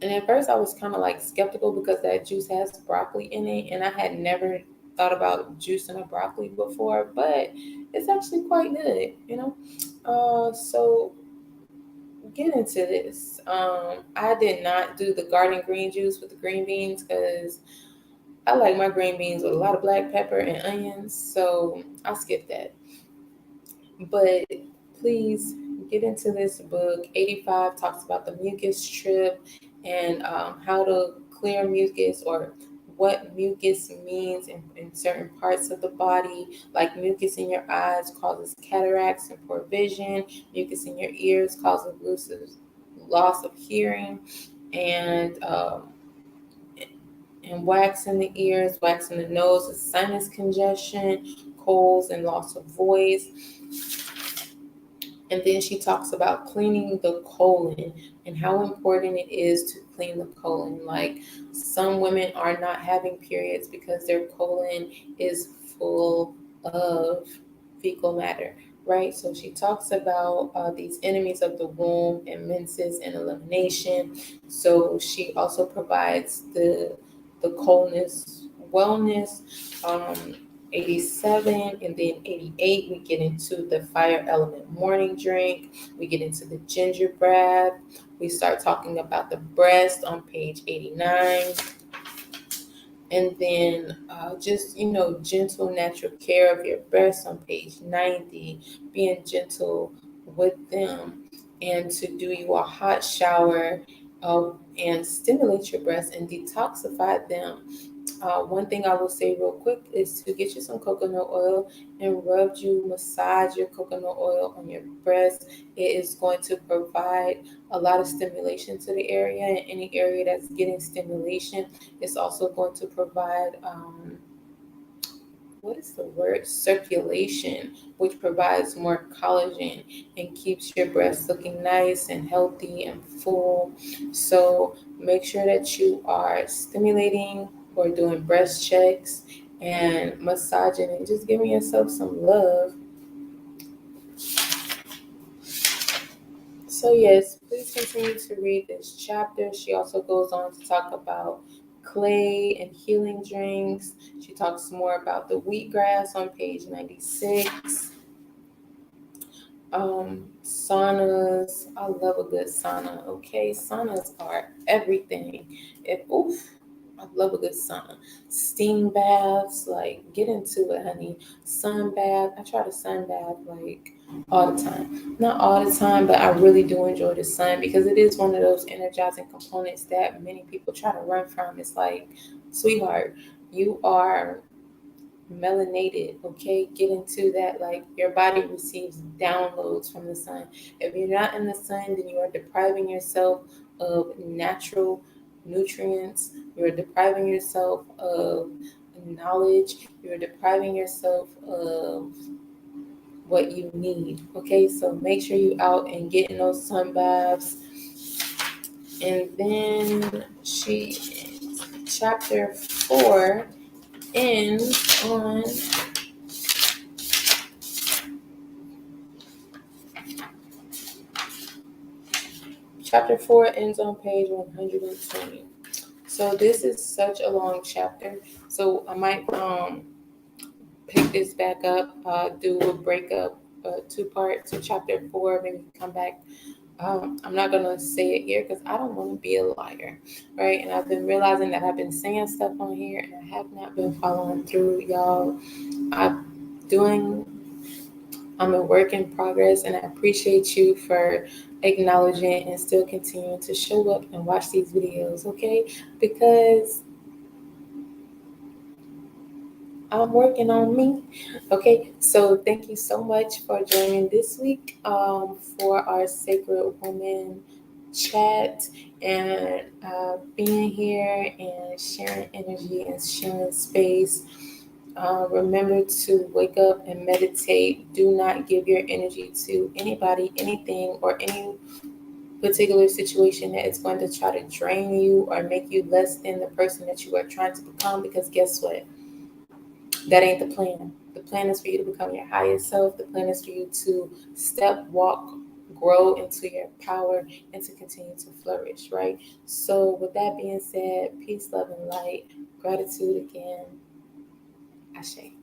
Speaker 1: And at first I was kind of like skeptical because that juice has broccoli in it. And I had never thought about juicing a broccoli before, but it's actually quite good. So get into this. I did not do the garden green juice with the green beans because I like my green beans with a lot of black pepper and onions. So I skipped that. But please get into this book. 85 talks about the mucus trip and how to clear mucus, or what mucus means in certain parts of the body. Like mucus in your eyes causes cataracts and poor vision. Mucus in your ears causes loss of hearing. And wax in the ears, wax in the nose is sinus congestion, colds, and loss of voice. And then she talks about cleaning the colon and how important it is to clean the colon. Like some women are not having periods because their colon is full of fecal matter, right? So she talks about these enemies of the womb and menses and elimination. So she also provides the colonus wellness. 87, and then 88 we get into the fire element morning drink. We get into the ginger bath. We start talking about the breast on page 89, and then just gentle natural care of your breasts on page 90, being gentle with them, and to do you a hot shower and stimulate your breasts and detoxify them. One thing I will say real quick is to get you some coconut oil and massage your coconut oil on your breast. It is going to provide a lot of stimulation to the area, and any area that's getting stimulation, it's also going to provide what is the word? Circulation, which provides more collagen and keeps your breasts looking nice and healthy and full. So make sure that you are stimulating or doing breast checks and massaging and just giving yourself some love. So yes, please continue to read this chapter. She also goes on to talk about clay and healing drinks. She talks more about the wheatgrass on page 96. Saunas. I love a good sauna. Okay, saunas are everything. I love a good sauna. Steam baths, like get into it, honey. Sun bath. I try to sun bath like all the time. Not all the time, but I really do enjoy the sun because it is one of those energizing components that many people try to run from. It's like, sweetheart, you are melanated, okay? Get into that. Like your body receives downloads from the sun. If you're not in the sun, then you are depriving yourself of natural nutrients. You're depriving yourself of knowledge. You're depriving yourself of what you need. Okay, so make sure you out and getting those sun baths. And then chapter 4 ends on page 120. So this is such a long chapter. So I might pick this back up, do a breakup, 2 parts to chapter 4, maybe come back. I'm not gonna say it here because I don't want to be a liar, right? And I've been realizing that I've been saying stuff on here and I have not been following through, y'all. I'm a work in progress, and I appreciate you for acknowledging and still continuing to show up and watch these videos, okay? Because I'm working on me. Okay, so thank you so much for joining this week for our Sacred Woman chat and being here and sharing energy and sharing space. Remember to wake up and meditate. Do not give your energy to anybody, anything, or any particular situation that is going to try to drain you or make you less than the person that you are trying to become, because guess what? That ain't the plan. The plan is for you to become your highest self. The plan is for you to step, walk, grow into your power and to continue to flourish, right? So with that being said, peace, love, and light. Gratitude again. Ashe.